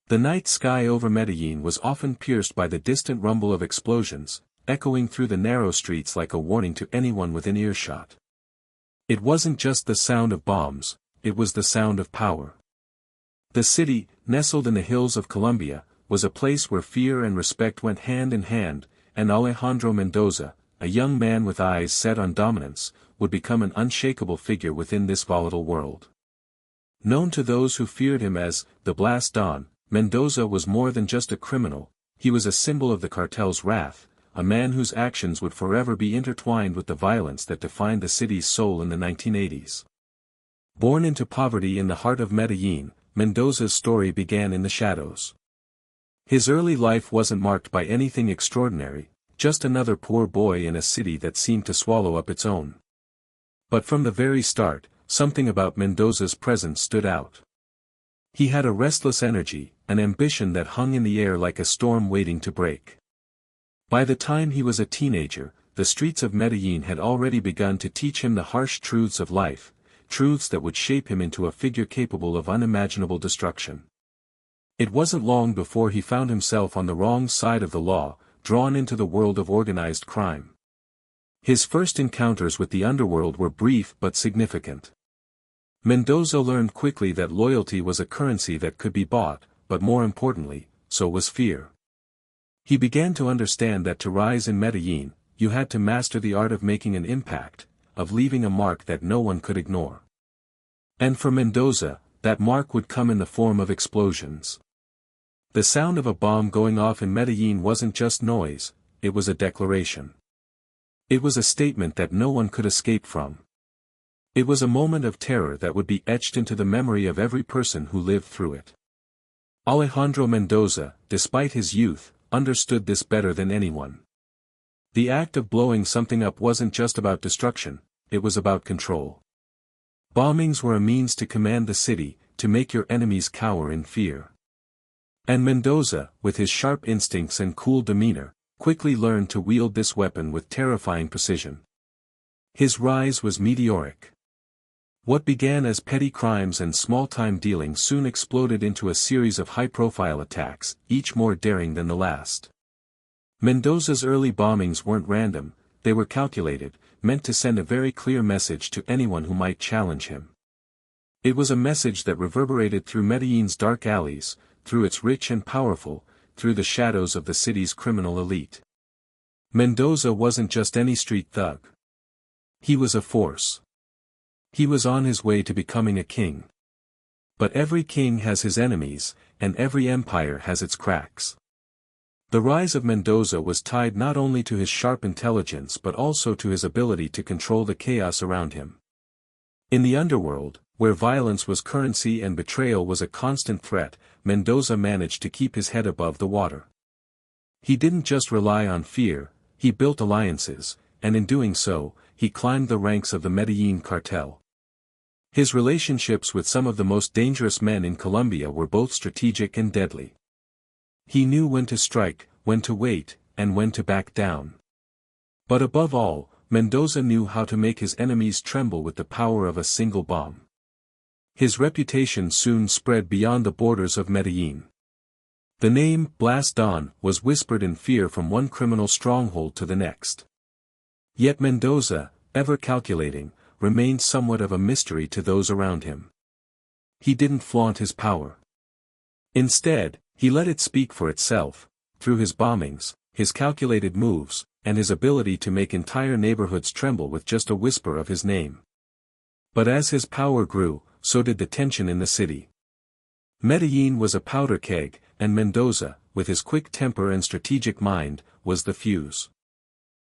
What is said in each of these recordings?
The night sky over Medellín was often pierced by the distant rumble of explosions, echoing through the narrow streets like a warning to anyone within earshot. It wasn't just the sound of bombs, it was the sound of power. The city, nestled in the hills of Colombia, was a place where fear and respect went hand in hand, and Alejandro Mendoza, a young man with eyes set on dominance, would become an unshakable figure within this volatile world. Known to those who feared him as the Blast Don, Mendoza was more than just a criminal, he was a symbol of the cartel's wrath, a man whose actions would forever be intertwined with the violence that defined the city's soul in the 1980s. Born into poverty in the heart of Medellín, Mendoza's story began in the shadows. His early life wasn't marked by anything extraordinary, just another poor boy in a city that seemed to swallow up its own. But from the very start, something about Mendoza's presence stood out. He had a restless energy, an ambition that hung in the air like a storm waiting to break. By the time he was a teenager, the streets of Medellín had already begun to teach him the harsh truths of life, truths that would shape him into a figure capable of unimaginable destruction. It wasn't long before he found himself on the wrong side of the law, drawn into the world of organized crime. His first encounters with the underworld were brief but significant. Mendoza learned quickly that loyalty was a currency that could be bought, but more importantly, so was fear. He began to understand that to rise in Medellín, you had to master the art of making an impact, of leaving a mark that no one could ignore. And for Mendoza, that mark would come in the form of explosions. The sound of a bomb going off in Medellín wasn't just noise, it was a declaration. It was a statement that no one could escape from. It was a moment of terror that would be etched into the memory of every person who lived through it. Alejandro Mendoza, despite his youth, understood this better than anyone. The act of blowing something up wasn't just about destruction, it was about control. Bombings were a means to command the city, to make your enemies cower in fear. And Mendoza, with his sharp instincts and cool demeanor, quickly learned to wield this weapon with terrifying precision. His rise was meteoric. What began as petty crimes and small-time dealing soon exploded into a series of high-profile attacks, each more daring than the last. Mendoza's early bombings weren't random, they were calculated, meant to send a very clear message to anyone who might challenge him. It was a message that reverberated through Medellín's dark alleys, through its rich and powerful, through the shadows of the city's criminal elite. Mendoza wasn't just any street thug. He was a force. He was on his way to becoming a king. But every king has his enemies, and every empire has its cracks. The rise of Mendoza was tied not only to his sharp intelligence but also to his ability to control the chaos around him. In the underworld, where violence was currency and betrayal was a constant threat, Mendoza managed to keep his head above the water. He didn't just rely on fear, he built alliances, and in doing so, he climbed the ranks of the Medellín cartel. His relationships with some of the most dangerous men in Colombia were both strategic and deadly. He knew when to strike, when to wait, and when to back down. But above all, Mendoza knew how to make his enemies tremble with the power of a single bomb. His reputation soon spread beyond the borders of Medellín. The name, Blast Don, was whispered in fear from one criminal stronghold to the next. Yet Mendoza, ever calculating, remained somewhat of a mystery to those around him. He didn't flaunt his power. Instead, he let it speak for itself, through his bombings, his calculated moves, and his ability to make entire neighborhoods tremble with just a whisper of his name. But as his power grew, so did the tension in the city. Medellín was a powder keg, and Mendoza, with his quick temper and strategic mind, was the fuse.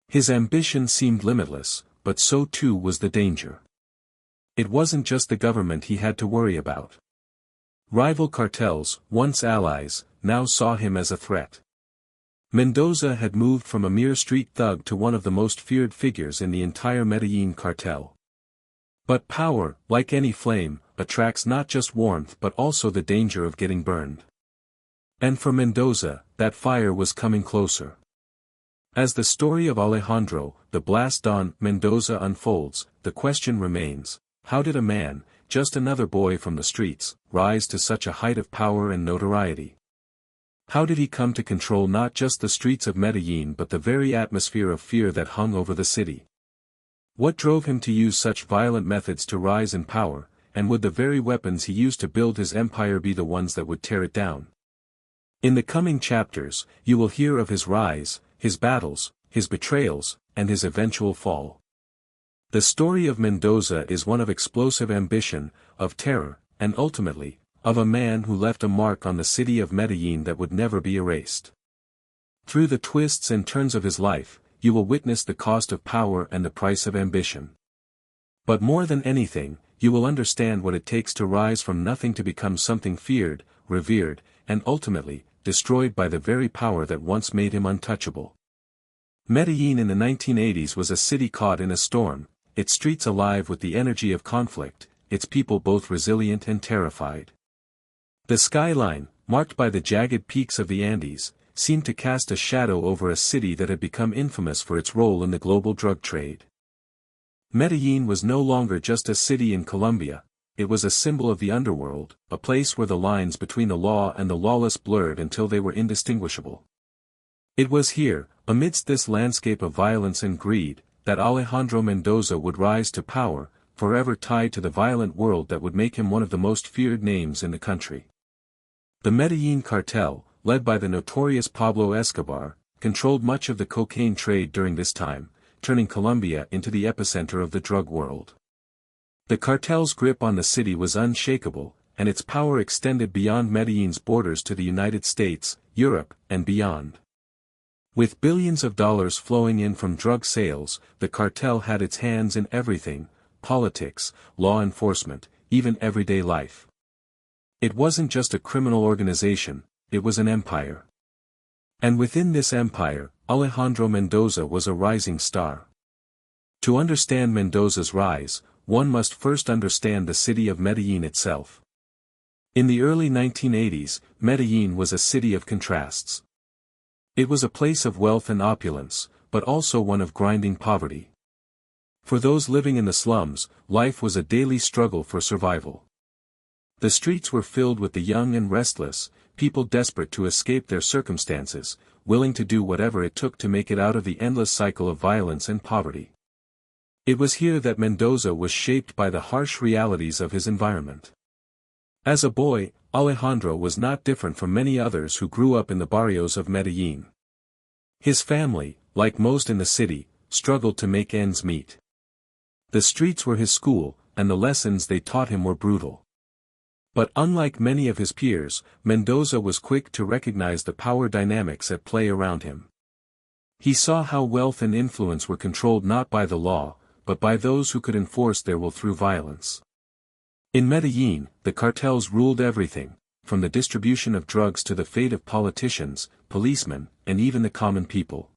His ambition seemed limitless, but so too was the danger. It wasn't just the government he had to worry about. Rival cartels, once allies, now saw him as a threat. Mendoza had moved from a mere street thug to one of the most feared figures in the entire Medellín cartel. But power, like any flame, attracts not just warmth but also the danger of getting burned. And for Mendoza, that fire was coming closer. As the story of Alejandro, the Blast Don Mendoza unfolds, the question remains, how did a man, just another boy from the streets, rise to such a height of power and notoriety? How did he come to control not just the streets of Medellín but the very atmosphere of fear that hung over the city? What drove him to use such violent methods to rise in power, and would the very weapons he used to build his empire be the ones that would tear it down? In the coming chapters, you will hear of his rise, his battles, his betrayals, and his eventual fall. The story of Mendoza is one of explosive ambition, of terror, and ultimately, of a man who left a mark on the city of Medellín that would never be erased. Through the twists and turns of his life, you will witness the cost of power and the price of ambition. But more than anything, you will understand what it takes to rise from nothing to become something feared, revered, and ultimately, destroyed by the very power that once made him untouchable. Medellín in the 1980s was a city caught in a storm, its streets alive with the energy of conflict, its people both resilient and terrified. The skyline, marked by the jagged peaks of the Andes, seemed to cast a shadow over a city that had become infamous for its role in the global drug trade. Medellín was no longer just a city in Colombia, it was a symbol of the underworld, a place where the lines between the law and the lawless blurred until they were indistinguishable. It was here, amidst this landscape of violence and greed, that Alejandro Mendoza would rise to power, forever tied to the violent world that would make him one of the most feared names in the country. The Medellín cartel, led by the notorious Pablo Escobar, controlled much of the cocaine trade during this time, turning Colombia into the epicenter of the drug world. The cartel's grip on the city was unshakable, and its power extended beyond Medellín's borders to the United States, Europe, and beyond. With billions of dollars flowing in from drug sales, the cartel had its hands in everything: politics, law enforcement, even everyday life. It wasn't just a criminal organization, it was an empire. And within this empire, Alejandro Mendoza was a rising star. To understand Mendoza's rise, one must first understand the city of Medellín itself. In the early 1980s, Medellín was a city of contrasts. It was a place of wealth and opulence, but also one of grinding poverty. For those living in the slums, life was a daily struggle for survival. The streets were filled with the young and restless, people desperate to escape their circumstances, willing to do whatever it took to make it out of the endless cycle of violence and poverty. It was here that Mendoza was shaped by the harsh realities of his environment. As a boy, Alejandro was not different from many others who grew up in the barrios of Medellín. His family, like most in the city, struggled to make ends meet. The streets were his school, and the lessons they taught him were brutal. But unlike many of his peers, Mendoza was quick to recognize the power dynamics at play around him. He saw how wealth and influence were controlled not by the law, but by those who could enforce their will through violence. In Medellín, the cartels ruled everything, from the distribution of drugs to the fate of politicians, policemen, and even the common people.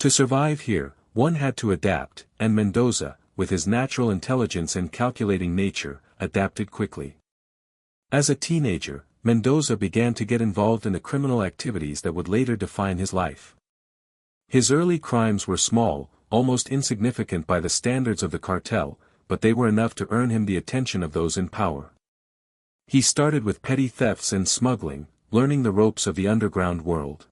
To survive here, one had to adapt, and Mendoza, with his natural intelligence and calculating nature, adapted quickly. As a teenager, Mendoza began to get involved in the criminal activities that would later define his life. His early crimes were small, almost insignificant by the standards of the cartel, but they were enough to earn him the attention of those in power. He started with petty thefts and smuggling, learning the ropes of the underground world.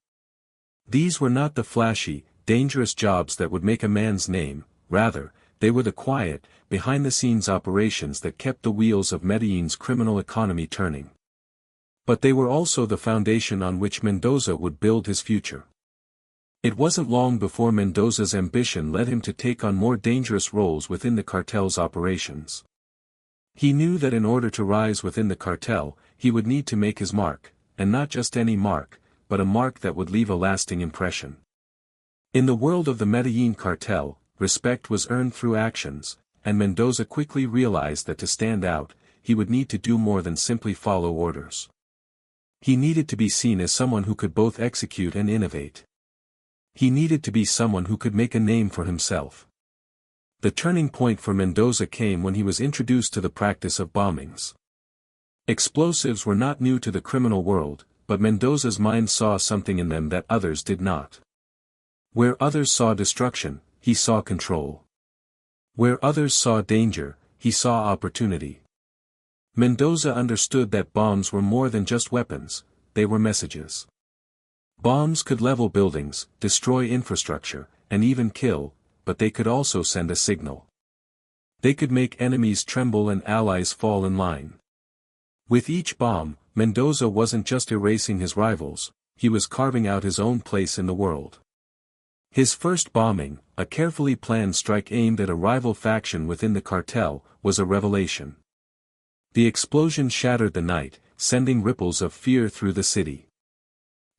These were not the flashy, dangerous jobs that would make a man's name, rather, they were the quiet, behind-the-scenes operations that kept the wheels of Medellín's criminal economy turning. But they were also the foundation on which Mendoza would build his future. It wasn't long before Mendoza's ambition led him to take on more dangerous roles within the cartel's operations. He knew that in order to rise within the cartel, he would need to make his mark, and not just any mark, but a mark that would leave a lasting impression. In the world of the Medellín cartel, respect was earned through actions, and Mendoza quickly realized that to stand out, he would need to do more than simply follow orders. He needed to be seen as someone who could both execute and innovate. He needed to be someone who could make a name for himself. The turning point for Mendoza came when he was introduced to the practice of bombings. Explosives were not new to the criminal world, but Mendoza's mind saw something in them that others did not. Where others saw destruction, he saw control. Where others saw danger, he saw opportunity. Mendoza understood that bombs were more than just weapons, they were messages. Bombs could level buildings, destroy infrastructure, and even kill, but they could also send a signal. They could make enemies tremble and allies fall in line. With each bomb, Mendoza wasn't just erasing his rivals, he was carving out his own place in the world. His first bombing, a carefully planned strike aimed at a rival faction within the cartel, was a revelation. The explosion shattered the night, sending ripples of fear through the city.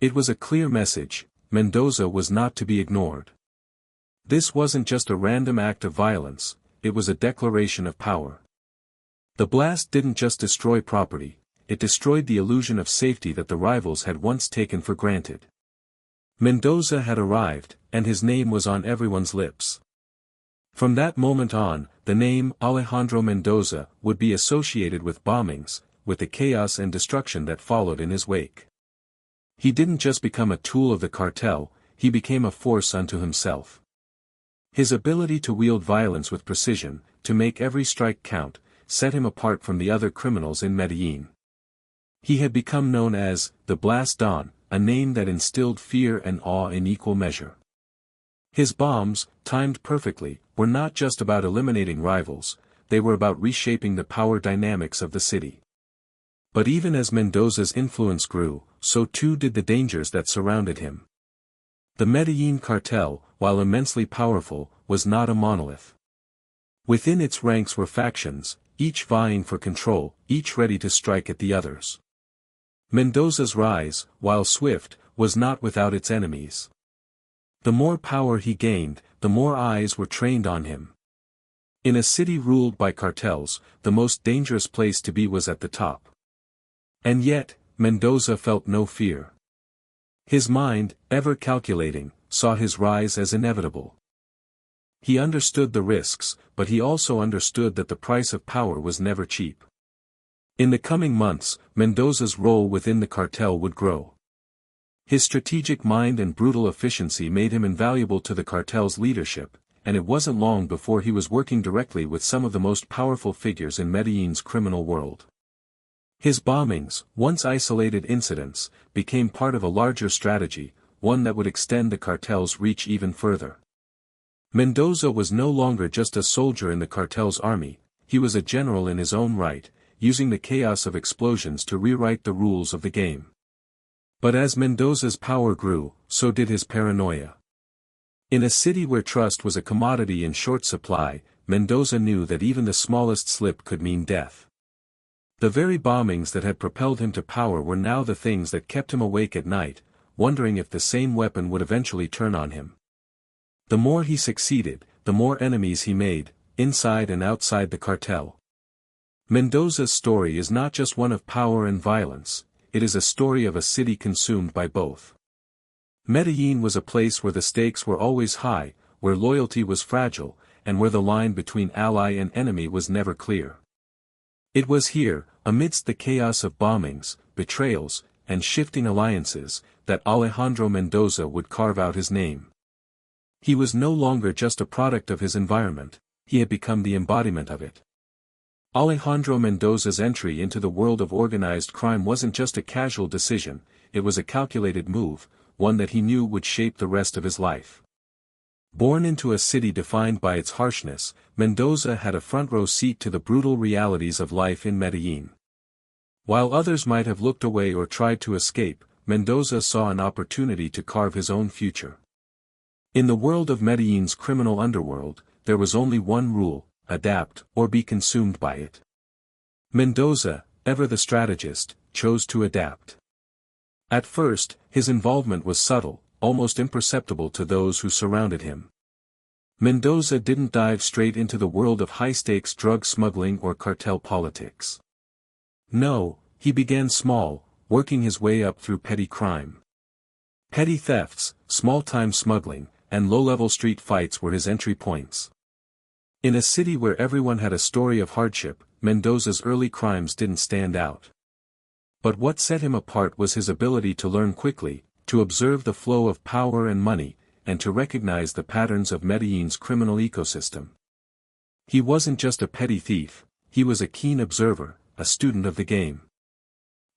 It was a clear message: Mendoza was not to be ignored. This wasn't just a random act of violence, it was a declaration of power. The blast didn't just destroy property, it destroyed the illusion of safety that the rivals had once taken for granted. Mendoza had arrived, and his name was on everyone's lips. From that moment on, the name Alejandro Mendoza would be associated with bombings, with the chaos and destruction that followed in his wake. He didn't just become a tool of the cartel, he became a force unto himself. His ability to wield violence with precision, to make every strike count, set him apart from the other criminals in Medellín. He had become known as the Blast Don, a name that instilled fear and awe in equal measure. His bombs, timed perfectly, were not just about eliminating rivals, they were about reshaping the power dynamics of the city. But even as Mendoza's influence grew, so too did the dangers that surrounded him. The Medellín cartel, while immensely powerful, was not a monolith. Within its ranks were factions, each vying for control, each ready to strike at the others. Mendoza's rise, while swift, was not without its enemies. The more power he gained, the more eyes were trained on him. In a city ruled by cartels, the most dangerous place to be was at the top. And yet, Mendoza felt no fear. His mind, ever calculating, saw his rise as inevitable. He understood the risks, but he also understood that the price of power was never cheap. In the coming months, Mendoza's role within the cartel would grow. His strategic mind and brutal efficiency made him invaluable to the cartel's leadership, and it wasn't long before he was working directly with some of the most powerful figures in Medellín's criminal world. His bombings, once isolated incidents, became part of a larger strategy, one that would extend the cartel's reach even further. Mendoza was no longer just a soldier in the cartel's army, he was a general in his own right, using the chaos of explosions to rewrite the rules of the game. But as Mendoza's power grew, so did his paranoia. In a city where trust was a commodity in short supply, Mendoza knew that even the smallest slip could mean death. The very bombings that had propelled him to power were now the things that kept him awake at night, wondering if the same weapon would eventually turn on him. The more he succeeded, the more enemies he made, inside and outside the cartel. Mendoza's story is not just one of power and violence, it is a story of a city consumed by both. Medellín was a place where the stakes were always high, where loyalty was fragile, and where the line between ally and enemy was never clear. It was here, amidst the chaos of bombings, betrayals, and shifting alliances, that Alejandro Mendoza would carve out his name. He was no longer just a product of his environment, he had become the embodiment of it. Alejandro Mendoza's entry into the world of organized crime wasn't just a casual decision, it was a calculated move, one that he knew would shape the rest of his life. Born into a city defined by its harshness, Mendoza had a front-row seat to the brutal realities of life in Medellín. While others might have looked away or tried to escape, Mendoza saw an opportunity to carve his own future. In the world of Medellín's criminal underworld, there was only one rule: adapt or be consumed by it. Mendoza, ever the strategist, chose to adapt. At first, his involvement was subtle, almost imperceptible to those who surrounded him. Mendoza didn't dive straight into the world of high-stakes drug smuggling or cartel politics. No, he began small, working his way up through petty crime. Petty thefts, small-time smuggling, and low-level street fights were his entry points. In a city where everyone had a story of hardship, Mendoza's early crimes didn't stand out. But what set him apart was his ability to learn quickly, to observe the flow of power and money, and to recognize the patterns of Medellín's criminal ecosystem. He wasn't just a petty thief, he was a keen observer, a student of the game.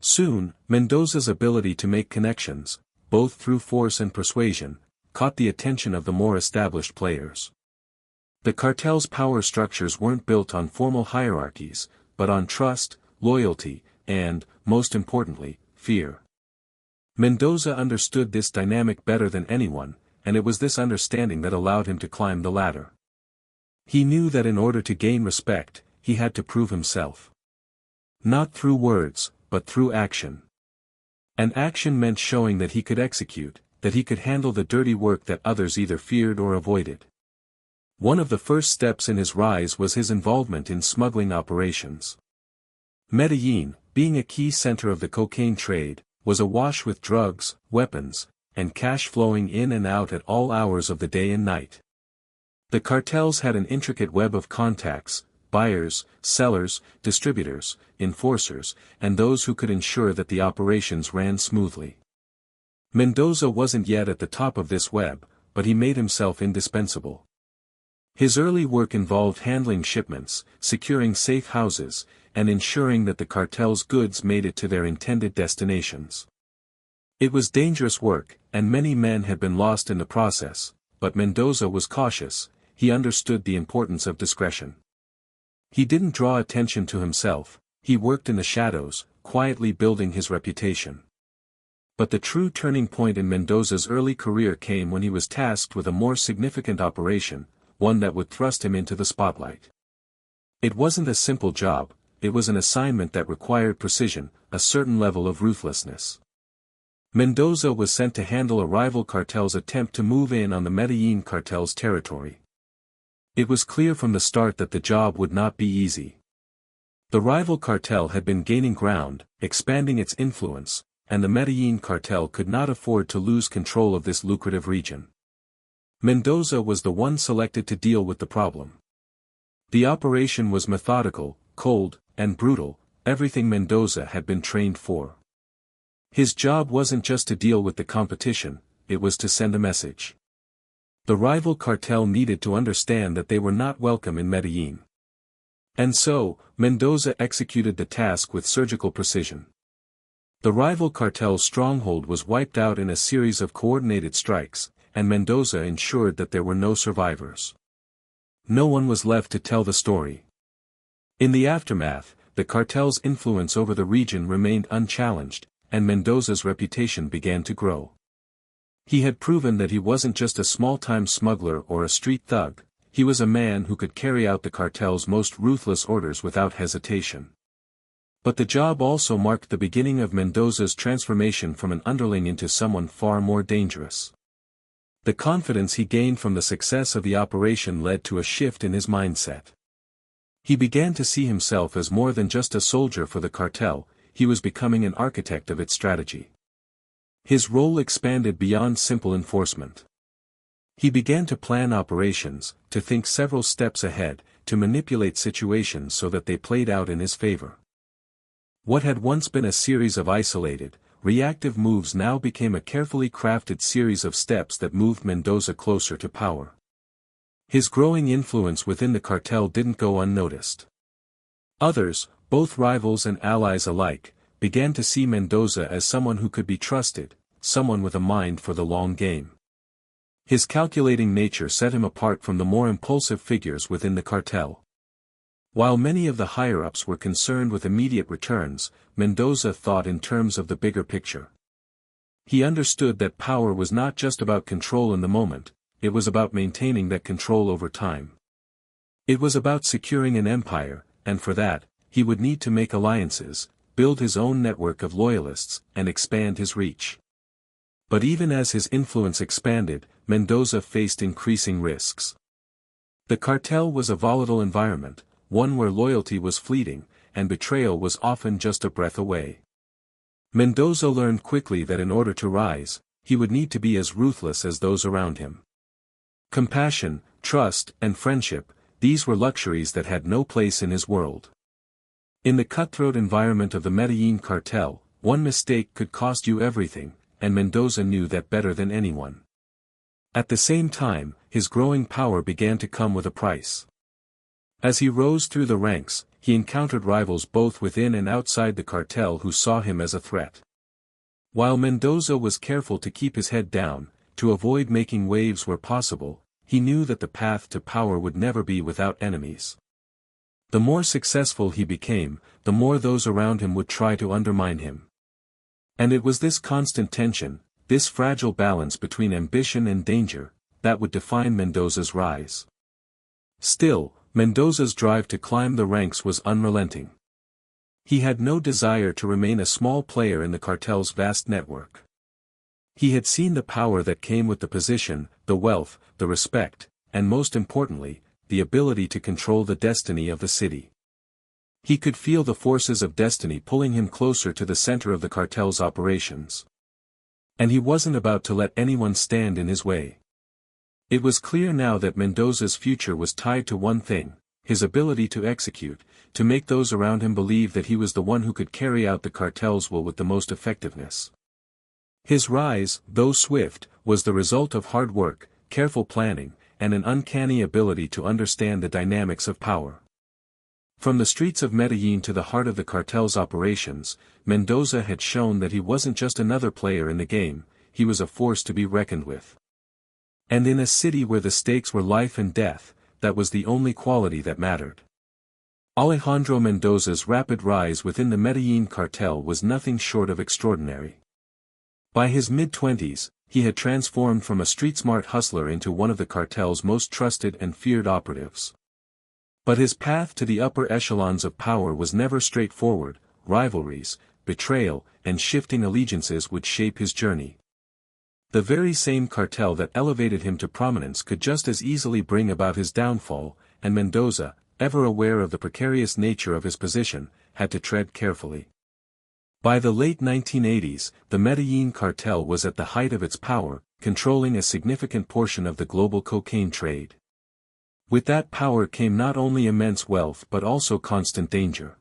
Soon, Mendoza's ability to make connections, both through force and persuasion, caught the attention of the more established players. The cartel's power structures weren't built on formal hierarchies, but on trust, loyalty, and, most importantly, fear. Mendoza understood this dynamic better than anyone, and it was this understanding that allowed him to climb the ladder. He knew that in order to gain respect, he had to prove himself. Not through words, but through action. And action meant showing that he could execute, that he could handle the dirty work that others either feared or avoided. One of the first steps in his rise was his involvement in smuggling operations. Medellín, being a key center of the cocaine trade, was awash with drugs, weapons, and cash flowing in and out at all hours of the day and night. The cartels had an intricate web of contacts, buyers, sellers, distributors, enforcers, and those who could ensure that the operations ran smoothly. Mendoza wasn't yet at the top of this web, but he made himself indispensable. His early work involved handling shipments, securing safe houses, and ensuring that the cartel's goods made it to their intended destinations. It was dangerous work, and many men had been lost in the process, but Mendoza was cautious. He understood the importance of discretion. He didn't draw attention to himself, he worked in the shadows, quietly building his reputation. But the true turning point in Mendoza's early career came when he was tasked with a more significant operation, one that would thrust him into the spotlight. It wasn't a simple job, it was an assignment that required precision, a certain level of ruthlessness. Mendoza was sent to handle a rival cartel's attempt to move in on the Medellín cartel's territory. It was clear from the start that the job would not be easy. The rival cartel had been gaining ground, expanding its influence, and the Medellín cartel could not afford to lose control of this lucrative region. Mendoza was the one selected to deal with the problem. The operation was methodical, cold, and brutal, everything Mendoza had been trained for. His job wasn't just to deal with the competition, it was to send a message. The rival cartel needed to understand that they were not welcome in Medellín. And so, Mendoza executed the task with surgical precision. The rival cartel's stronghold was wiped out in a series of coordinated strikes, and Mendoza ensured that there were no survivors. No one was left to tell the story. In the aftermath, the cartel's influence over the region remained unchallenged, and Mendoza's reputation began to grow. He had proven that he wasn't just a small-time smuggler or a street thug, he was a man who could carry out the cartel's most ruthless orders without hesitation. But the job also marked the beginning of Mendoza's transformation from an underling into someone far more dangerous. The confidence he gained from the success of the operation led to a shift in his mindset. He began to see himself as more than just a soldier for the cartel, he was becoming an architect of its strategy. His role expanded beyond simple enforcement. He began to plan operations, to think several steps ahead, to manipulate situations so that they played out in his favor. What had once been a series of isolated, reactive moves now became a carefully crafted series of steps that moved Mendoza closer to power. His growing influence within the cartel didn't go unnoticed. Others, both rivals and allies alike, began to see Mendoza as someone who could be trusted, someone with a mind for the long game. His calculating nature set him apart from the more impulsive figures within the cartel. While many of the higher-ups were concerned with immediate returns, Mendoza thought in terms of the bigger picture. He understood that power was not just about control in the moment, it was about maintaining that control over time. It was about securing an empire, and for that, he would need to make alliances, build his own network of loyalists, and expand his reach. But even as his influence expanded, Mendoza faced increasing risks. The cartel was a volatile environment, one where loyalty was fleeting, and betrayal was often just a breath away. Mendoza learned quickly that in order to rise, he would need to be as ruthless as those around him. Compassion, trust, and friendship, these were luxuries that had no place in his world. In the cutthroat environment of the Medellín cartel, one mistake could cost you everything, and Mendoza knew that better than anyone. At the same time, his growing power began to come with a price. As he rose through the ranks, he encountered rivals both within and outside the cartel who saw him as a threat. While Mendoza was careful to keep his head down, to avoid making waves where possible, he knew that the path to power would never be without enemies. The more successful he became, the more those around him would try to undermine him. And it was this constant tension, this fragile balance between ambition and danger, that would define Mendoza's rise. Still, Mendoza's drive to climb the ranks was unrelenting. He had no desire to remain a small player in the cartel's vast network. He had seen the power that came with the position, the wealth, the respect, and most importantly, the ability to control the destiny of the city. He could feel the forces of destiny pulling him closer to the center of the cartel's operations. And he wasn't about to let anyone stand in his way. It was clear now that Mendoza's future was tied to one thing: his ability to execute, to make those around him believe that he was the one who could carry out the cartel's will with the most effectiveness. His rise, though swift, was the result of hard work, careful planning, and an uncanny ability to understand the dynamics of power. From the streets of Medellín to the heart of the cartel's operations, Mendoza had shown that he wasn't just another player in the game, he was a force to be reckoned with. And in a city where the stakes were life and death, that was the only quality that mattered. Alejandro Mendoza's rapid rise within the Medellín cartel was nothing short of extraordinary. By his mid-20s, he had transformed from a street-smart hustler into one of the cartel's most trusted and feared operatives. But his path to the upper echelons of power was never straightforward. Rivalries, betrayal, and shifting allegiances would shape his journey. The very same cartel that elevated him to prominence could just as easily bring about his downfall, and Mendoza, ever aware of the precarious nature of his position, had to tread carefully. By the late 1980s, the Medellín cartel was at the height of its power, controlling a significant portion of the global cocaine trade. With that power came not only immense wealth but also constant danger.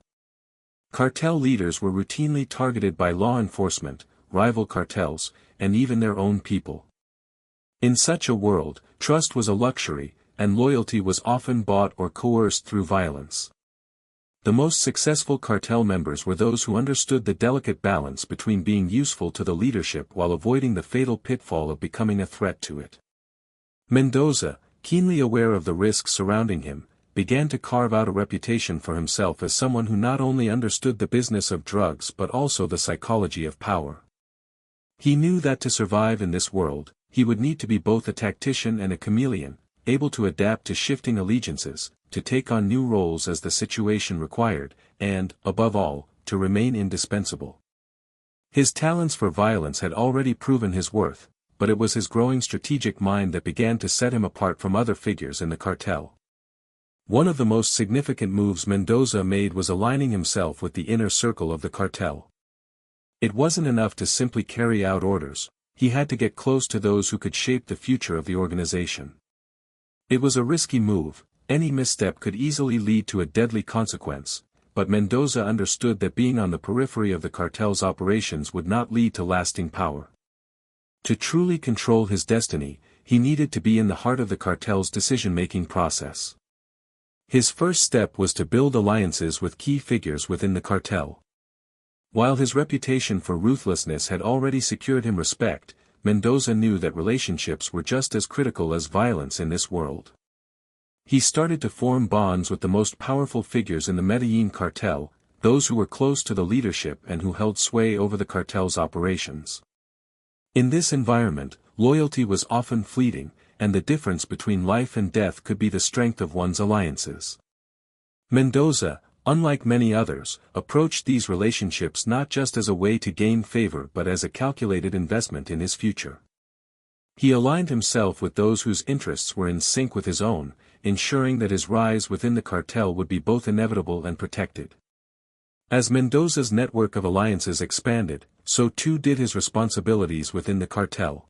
Cartel leaders were routinely targeted by law enforcement, rival cartels, and even their own people. In such a world, trust was a luxury, and loyalty was often bought or coerced through violence. The most successful cartel members were those who understood the delicate balance between being useful to the leadership while avoiding the fatal pitfall of becoming a threat to it. Mendoza, keenly aware of the risks surrounding him, began to carve out a reputation for himself as someone who not only understood the business of drugs but also the psychology of power. He knew that to survive in this world, he would need to be both a tactician and a chameleon, able to adapt to shifting allegiances, to take on new roles as the situation required, and, above all, to remain indispensable. His talents for violence had already proven his worth, but it was his growing strategic mind that began to set him apart from other figures in the cartel. One of the most significant moves Mendoza made was aligning himself with the inner circle of the cartel. It wasn't enough to simply carry out orders, he had to get close to those who could shape the future of the organization. It was a risky move. Any misstep could easily lead to a deadly consequence, but Mendoza understood that being on the periphery of the cartel's operations would not lead to lasting power. To truly control his destiny, he needed to be in the heart of the cartel's decision-making process. His first step was to build alliances with key figures within the cartel. While his reputation for ruthlessness had already secured him respect, Mendoza knew that relationships were just as critical as violence in this world. He started to form bonds with the most powerful figures in the Medellín cartel, those who were close to the leadership and who held sway over the cartel's operations. In this environment, loyalty was often fleeting, and the difference between life and death could be the strength of one's alliances. Mendoza, unlike many others, approached these relationships not just as a way to gain favor but as a calculated investment in his future. He aligned himself with those whose interests were in sync with his own, ensuring that his rise within the cartel would be both inevitable and protected. As Mendoza's network of alliances expanded, so too did his responsibilities within the cartel.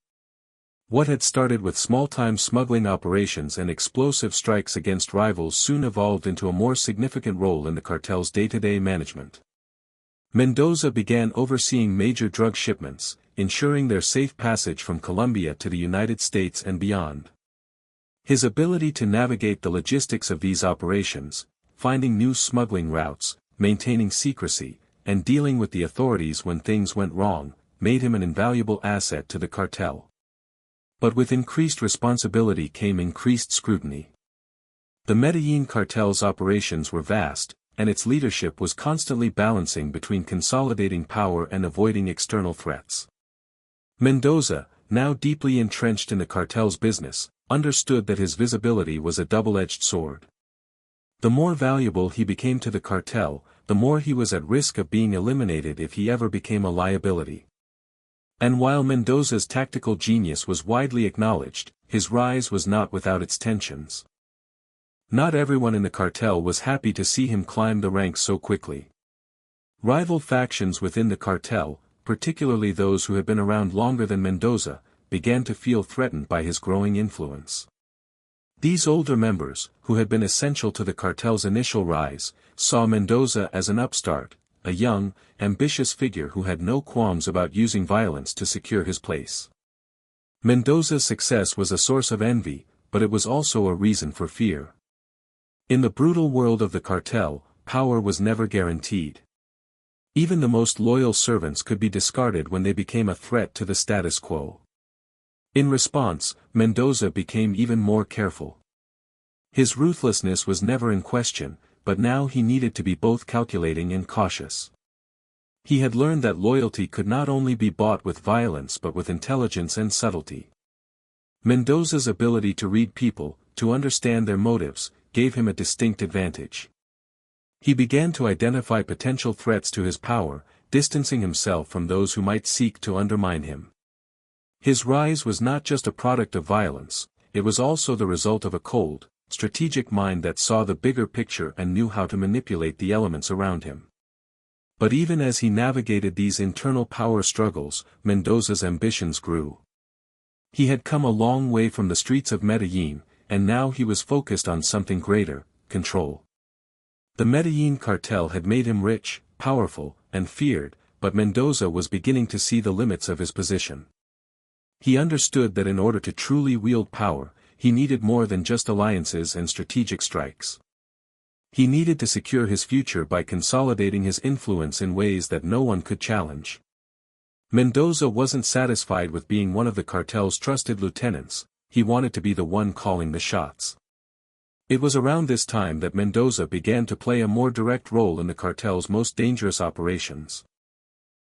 What had started with small-time smuggling operations and explosive strikes against rivals soon evolved into a more significant role in the cartel's day-to-day management. Mendoza began overseeing major drug shipments, ensuring their safe passage from Colombia to the United States and beyond. His ability to navigate the logistics of these operations, finding new smuggling routes, maintaining secrecy, and dealing with the authorities when things went wrong, made him an invaluable asset to the cartel. But with increased responsibility came increased scrutiny. The Medellín cartel's operations were vast, and its leadership was constantly balancing between consolidating power and avoiding external threats. Mendoza, now deeply entrenched in the cartel's business, understood that his visibility was a double-edged sword. The more valuable he became to the cartel, the more he was at risk of being eliminated if he ever became a liability. And while Mendoza's tactical genius was widely acknowledged, his rise was not without its tensions. Not everyone in the cartel was happy to see him climb the ranks so quickly. Rival factions within the cartel, particularly those who had been around longer than Mendoza, began to feel threatened by his growing influence. These older members, who had been essential to the cartel's initial rise, saw Mendoza as an upstart, a young, ambitious figure who had no qualms about using violence to secure his place. Mendoza's success was a source of envy, but it was also a reason for fear. In the brutal world of the cartel, power was never guaranteed. Even the most loyal servants could be discarded when they became a threat to the status quo. In response, Mendoza became even more careful. His ruthlessness was never in question, but now he needed to be both calculating and cautious. He had learned that loyalty could not only be bought with violence but with intelligence and subtlety. Mendoza's ability to read people, to understand their motives, gave him a distinct advantage. He began to identify potential threats to his power, distancing himself from those who might seek to undermine him. His rise was not just a product of violence, it was also the result of a cold, strategic mind that saw the bigger picture and knew how to manipulate the elements around him. But even as he navigated these internal power struggles, Mendoza's ambitions grew. He had come a long way from the streets of Medellín, and now he was focused on something greater: control. The Medellín cartel had made him rich, powerful, and feared, but Mendoza was beginning to see the limits of his position. He understood that in order to truly wield power, he needed more than just alliances and strategic strikes. He needed to secure his future by consolidating his influence in ways that no one could challenge. Mendoza wasn't satisfied with being one of the cartel's trusted lieutenants, he wanted to be the one calling the shots. It was around this time that Mendoza began to play a more direct role in the cartel's most dangerous operations.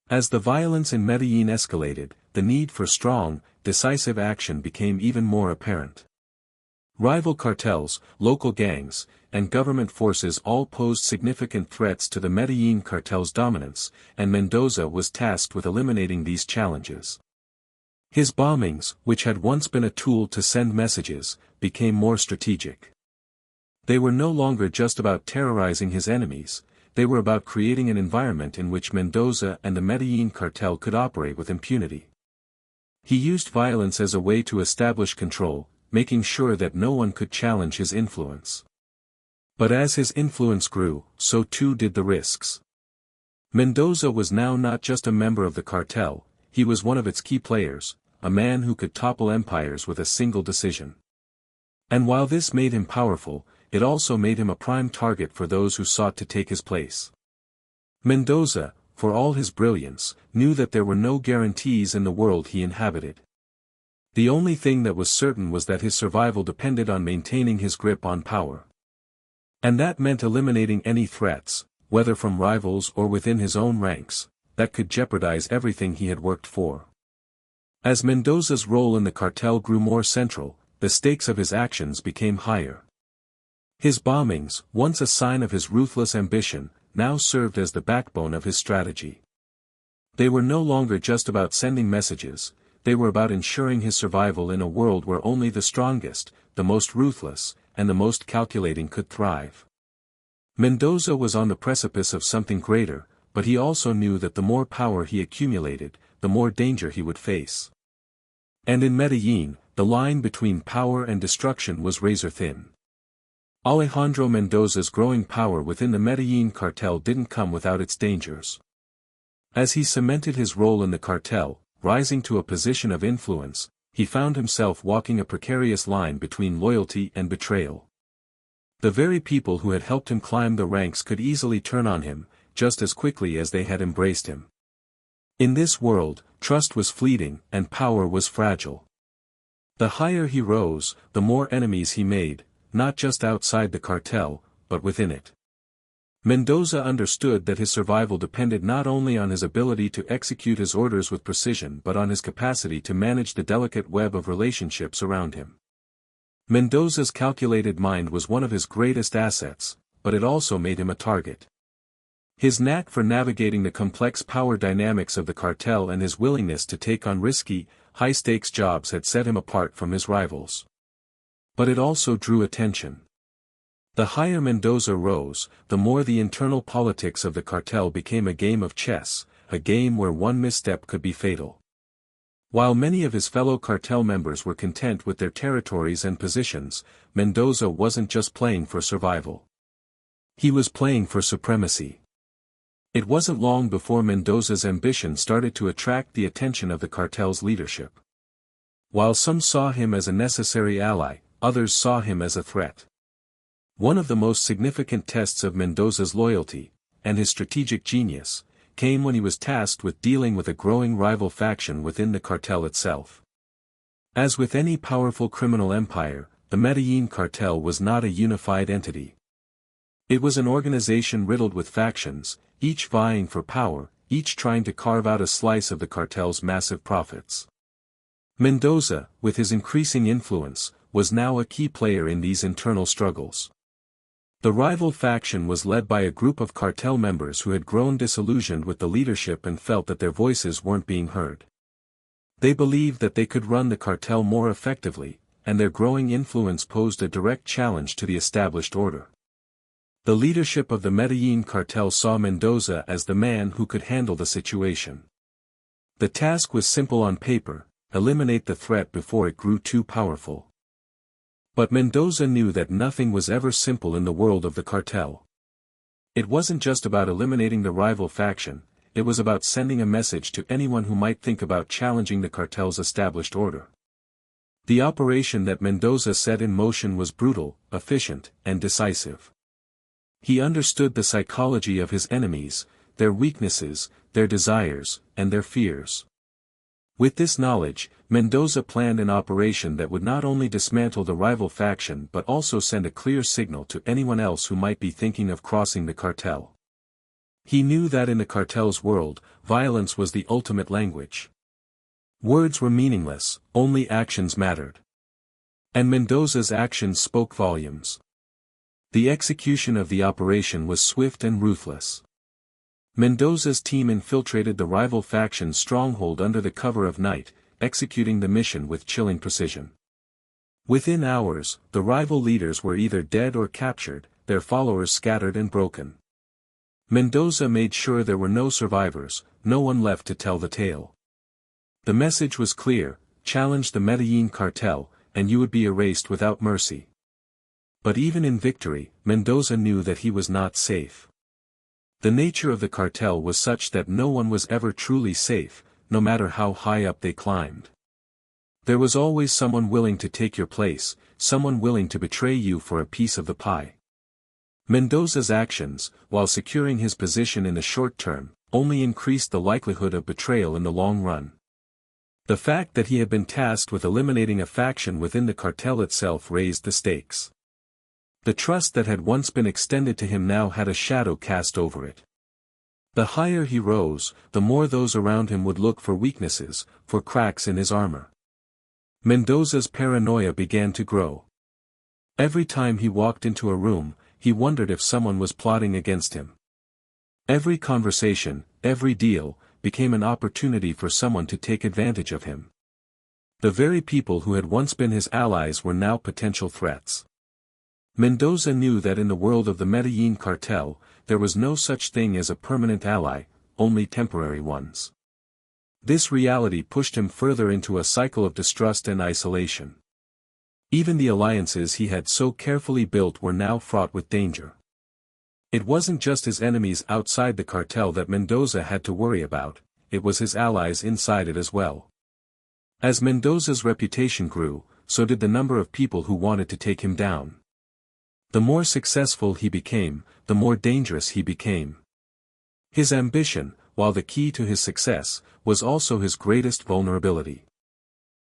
As the violence in Medellín escalated, the need for strong, decisive action became even more apparent. Rival cartels, local gangs, and government forces all posed significant threats to the Medellín cartel's dominance, and Mendoza was tasked with eliminating these challenges. His bombings, which had once been a tool to send messages, became more strategic. They were no longer just about terrorizing his enemies, they were about creating an environment in which Mendoza and the Medellín cartel could operate with impunity. He used violence as a way to establish control, making sure that no one could challenge his influence. But as his influence grew, so too did the risks. Mendoza was now not just a member of the cartel, he was one of its key players, a man who could topple empires with a single decision. And while this made him powerful, it also made him a prime target for those who sought to take his place. Mendoza, for all his brilliance, knew that there were no guarantees in the world he inhabited. The only thing that was certain was that his survival depended on maintaining his grip on power. And that meant eliminating any threats, whether from rivals or within his own ranks, that could jeopardize everything he had worked for. As Mendoza's role in the cartel grew more central, the stakes of his actions became higher. His bombings, once a sign of his ruthless ambition, now served as the backbone of his strategy. They were no longer just about sending messages, they were about ensuring his survival in a world where only the strongest, the most ruthless, and the most calculating could thrive. Mendoza was on the precipice of something greater, but he also knew that the more power he accumulated, the more danger he would face. And in Medellín, the line between power and destruction was razor-thin. Alejandro Mendoza's growing power within the Medellín cartel didn't come without its dangers. As he cemented his role in the cartel, rising to a position of influence, he found himself walking a precarious line between loyalty and betrayal. The very people who had helped him climb the ranks could easily turn on him, just as quickly as they had embraced him. In this world, trust was fleeting and power was fragile. The higher he rose, the more enemies he made, not just outside the cartel, but within it. Mendoza understood that his survival depended not only on his ability to execute his orders with precision but on his capacity to manage the delicate web of relationships around him. Mendoza's calculated mind was one of his greatest assets, but it also made him a target. His knack for navigating the complex power dynamics of the cartel and his willingness to take on risky, high-stakes jobs had set him apart from his rivals. But it also drew attention. The higher Mendoza rose, the more the internal politics of the cartel became a game of chess, a game where one misstep could be fatal. While many of his fellow cartel members were content with their territories and positions, Mendoza wasn't just playing for survival. He was playing for supremacy. It wasn't long before Mendoza's ambition started to attract the attention of the cartel's leadership. While some saw him as a necessary ally, others saw him as a threat. One of the most significant tests of Mendoza's loyalty, and his strategic genius, came when he was tasked with dealing with a growing rival faction within the cartel itself. As with any powerful criminal empire, the Medellín cartel was not a unified entity. It was an organization riddled with factions, each vying for power, each trying to carve out a slice of the cartel's massive profits. Mendoza, with his increasing influence, was now a key player in these internal struggles. The rival faction was led by a group of cartel members who had grown disillusioned with the leadership and felt that their voices weren't being heard. They believed that they could run the cartel more effectively, and their growing influence posed a direct challenge to the established order. The leadership of the Medellín cartel saw Mendoza as the man who could handle the situation. The task was simple on paper: eliminate the threat before it grew too powerful. But Mendoza knew that nothing was ever simple in the world of the cartel. It wasn't just about eliminating the rival faction, it was about sending a message to anyone who might think about challenging the cartel's established order. The operation that Mendoza set in motion was brutal, efficient, and decisive. He understood the psychology of his enemies, their weaknesses, their desires, and their fears. With this knowledge, Mendoza planned an operation that would not only dismantle the rival faction but also send a clear signal to anyone else who might be thinking of crossing the cartel. He knew that in the cartel's world, violence was the ultimate language. Words were meaningless, only actions mattered. And Mendoza's actions spoke volumes. The execution of the operation was swift and ruthless. Mendoza's team infiltrated the rival faction's stronghold under the cover of night, executing the mission with chilling precision. Within hours, the rival leaders were either dead or captured, their followers scattered and broken. Mendoza made sure there were no survivors, no one left to tell the tale. The message was clear: challenge the Medellín cartel, and you would be erased without mercy. But even in victory, Mendoza knew that he was not safe. The nature of the cartel was such that no one was ever truly safe, no matter how high up they climbed. There was always someone willing to take your place, someone willing to betray you for a piece of the pie. Mendoza's actions, while securing his position in the short term, only increased the likelihood of betrayal in the long run. The fact that he had been tasked with eliminating a faction within the cartel itself raised the stakes. The trust that had once been extended to him now had a shadow cast over it. The higher he rose, the more those around him would look for weaknesses, for cracks in his armor. Mendoza's paranoia began to grow. Every time he walked into a room, he wondered if someone was plotting against him. Every conversation, every deal, became an opportunity for someone to take advantage of him. The very people who had once been his allies were now potential threats. Mendoza knew that in the world of the Medellín cartel, there was no such thing as a permanent ally, only temporary ones. This reality pushed him further into a cycle of distrust and isolation. Even the alliances he had so carefully built were now fraught with danger. It wasn't just his enemies outside the cartel that Mendoza had to worry about, it was his allies inside it as well. As Mendoza's reputation grew, so did the number of people who wanted to take him down. The more successful he became, the more dangerous he became. His ambition, while the key to his success, was also his greatest vulnerability.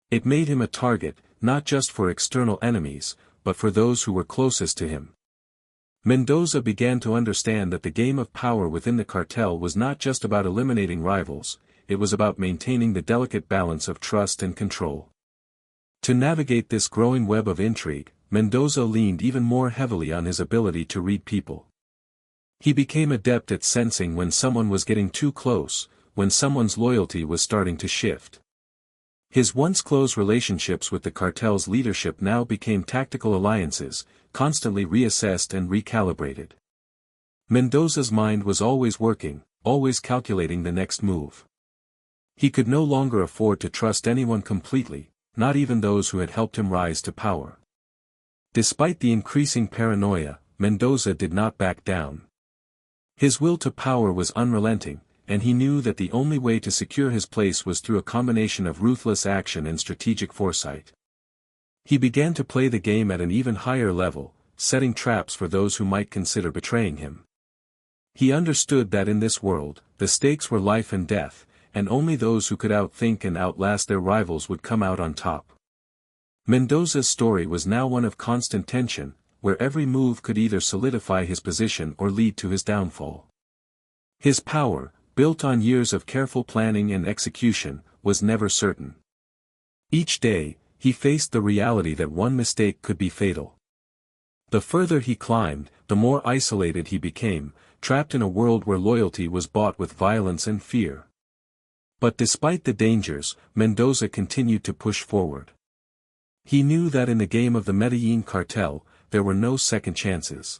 It made him a target, not just for external enemies, but for those who were closest to him. Mendoza began to understand that the game of power within the cartel was not just about eliminating rivals, it was about maintaining the delicate balance of trust and control. To navigate this growing web of intrigue, Mendoza leaned even more heavily on his ability to read people. He became adept at sensing when someone was getting too close, when someone's loyalty was starting to shift. His once close relationships with the cartel's leadership now became tactical alliances, constantly reassessed and recalibrated. Mendoza's mind was always working, always calculating the next move. He could no longer afford to trust anyone completely, not even those who had helped him rise to power. Despite the increasing paranoia, Mendoza did not back down. His will to power was unrelenting, and he knew that the only way to secure his place was through a combination of ruthless action and strategic foresight. He began to play the game at an even higher level, setting traps for those who might consider betraying him. He understood that in this world, the stakes were life and death, and only those who could outthink and outlast their rivals would come out on top. Mendoza's story was now one of constant tension, where every move could either solidify his position or lead to his downfall. His power, built on years of careful planning and execution, was never certain. Each day, he faced the reality that one mistake could be fatal. The further he climbed, the more isolated he became, trapped in a world where loyalty was bought with violence and fear. But despite the dangers, Mendoza continued to push forward. He knew that in the game of the Medellín cartel, there were no second chances.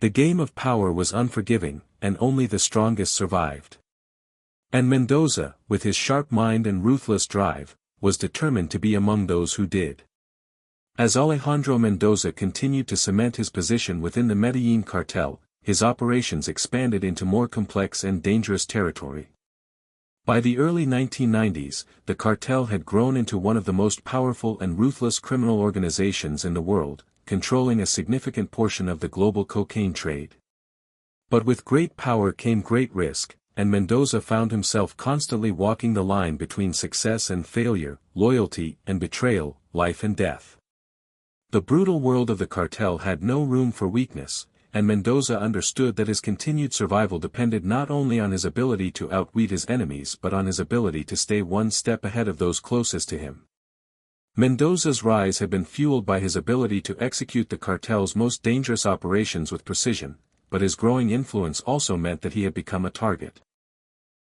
The game of power was unforgiving, and only the strongest survived. And Mendoza, with his sharp mind and ruthless drive, was determined to be among those who did. As Alejandro Mendoza continued to cement his position within the Medellín cartel, his operations expanded into more complex and dangerous territory. By the early 1990s, the cartel had grown into one of the most powerful and ruthless criminal organizations in the world, controlling a significant portion of the global cocaine trade. But with great power came great risk, and Mendoza found himself constantly walking the line between success and failure, loyalty and betrayal, life and death. The brutal world of the cartel had no room for weakness, and Mendoza understood that his continued survival depended not only on his ability to outwit his enemies but on his ability to stay one step ahead of those closest to him. Mendoza's rise had been fueled by his ability to execute the cartel's most dangerous operations with precision, but his growing influence also meant that he had become a target.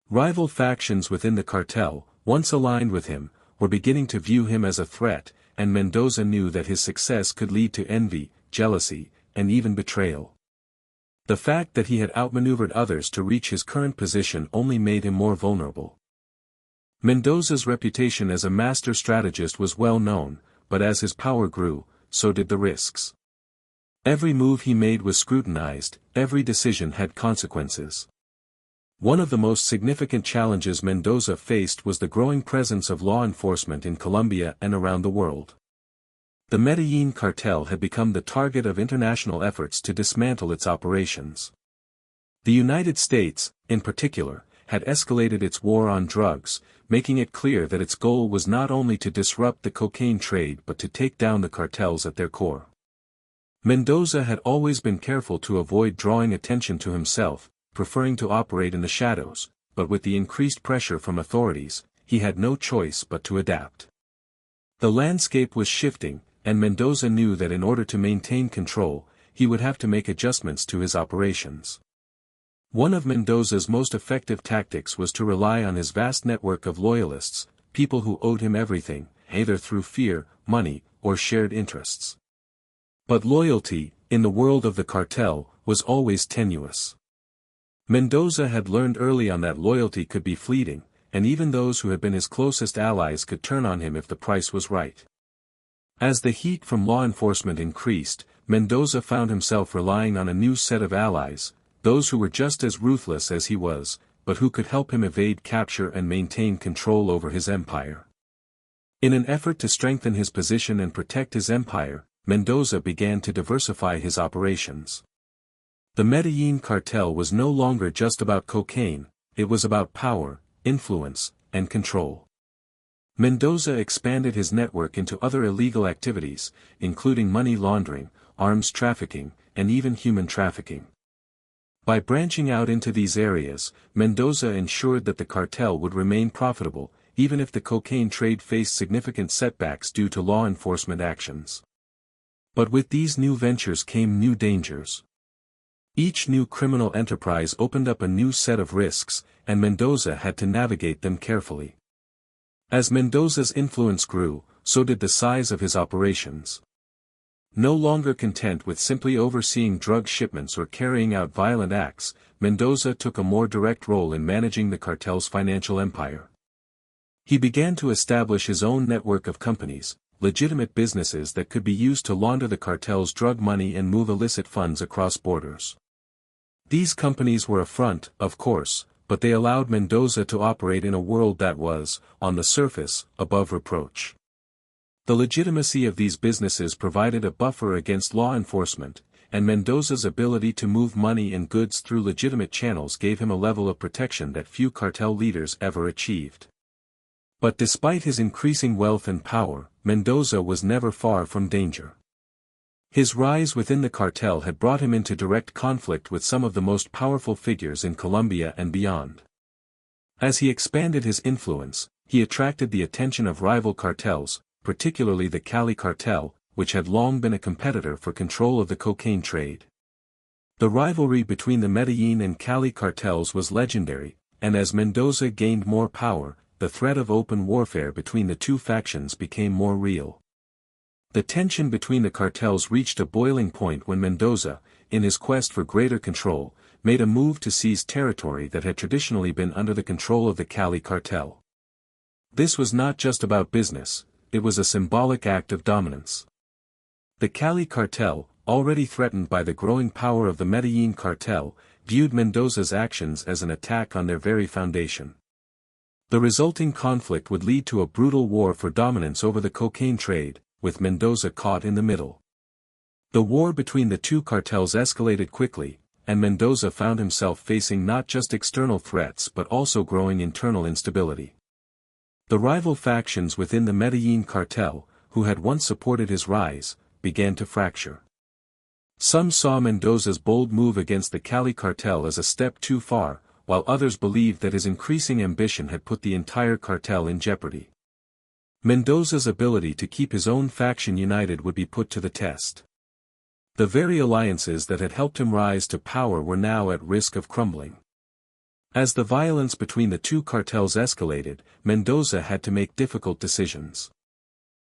Rival factions within the cartel, once aligned with him, were beginning to view him as a threat, and Mendoza knew that his success could lead to envy, jealousy, and even betrayal. The fact that he had outmaneuvered others to reach his current position only made him more vulnerable. Mendoza's reputation as a master strategist was well known, but as his power grew, so did the risks. Every move he made was scrutinized, every decision had consequences. One of the most significant challenges Mendoza faced was the growing presence of law enforcement in Colombia and around the world. The Medellín cartel had become the target of international efforts to dismantle its operations. The United States, in particular, had escalated its war on drugs, making it clear that its goal was not only to disrupt the cocaine trade but to take down the cartels at their core. Mendoza had always been careful to avoid drawing attention to himself, preferring to operate in the shadows, but with the increased pressure from authorities, he had no choice but to adapt. The landscape was shifting, and Mendoza knew that in order to maintain control, he would have to make adjustments to his operations. One of Mendoza's most effective tactics was to rely on his vast network of loyalists, people who owed him everything, either through fear, money, or shared interests. But loyalty, in the world of the cartel, was always tenuous. Mendoza had learned early on that loyalty could be fleeting, and even those who had been his closest allies could turn on him if the price was right. As the heat from law enforcement increased, Mendoza found himself relying on a new set of allies, those who were just as ruthless as he was, but who could help him evade capture and maintain control over his empire. In an effort to strengthen his position and protect his empire, Mendoza began to diversify his operations. The Medellín cartel was no longer just about cocaine, it was about power, influence, and control. Mendoza expanded his network into other illegal activities, including money laundering, arms trafficking, and even human trafficking. By branching out into these areas, Mendoza ensured that the cartel would remain profitable, even if the cocaine trade faced significant setbacks due to law enforcement actions. But with these new ventures came new dangers. Each new criminal enterprise opened up a new set of risks, and Mendoza had to navigate them carefully. As Mendoza's influence grew, so did the size of his operations. No longer content with simply overseeing drug shipments or carrying out violent acts, Mendoza took a more direct role in managing the cartel's financial empire. He began to establish his own network of companies, legitimate businesses that could be used to launder the cartel's drug money and move illicit funds across borders. These companies were a front, of course, but they allowed Mendoza to operate in a world that was, on the surface, above reproach. The legitimacy of these businesses provided a buffer against law enforcement, and Mendoza's ability to move money and goods through legitimate channels gave him a level of protection that few cartel leaders ever achieved. But despite his increasing wealth and power, Mendoza was never far from danger. His rise within the cartel had brought him into direct conflict with some of the most powerful figures in Colombia and beyond. As he expanded his influence, he attracted the attention of rival cartels, particularly the Cali cartel, which had long been a competitor for control of the cocaine trade. The rivalry between the Medellín and Cali cartels was legendary, and as Mendoza gained more power, the threat of open warfare between the two factions became more real. The tension between the cartels reached a boiling point when Mendoza, in his quest for greater control, made a move to seize territory that had traditionally been under the control of the Cali cartel. This was not just about business, it was a symbolic act of dominance. The Cali cartel, already threatened by the growing power of the Medellín cartel, viewed Mendoza's actions as an attack on their very foundation. The resulting conflict would lead to a brutal war for dominance over the cocaine trade, with Mendoza caught in the middle. The war between the two cartels escalated quickly, and Mendoza found himself facing not just external threats but also growing internal instability. The rival factions within the Medellín cartel, who had once supported his rise, began to fracture. Some saw Mendoza's bold move against the Cali cartel as a step too far, while others believed that his increasing ambition had put the entire cartel in jeopardy. Mendoza's ability to keep his own faction united would be put to the test. The very alliances that had helped him rise to power were now at risk of crumbling. As the violence between the two cartels escalated, Mendoza had to make difficult decisions.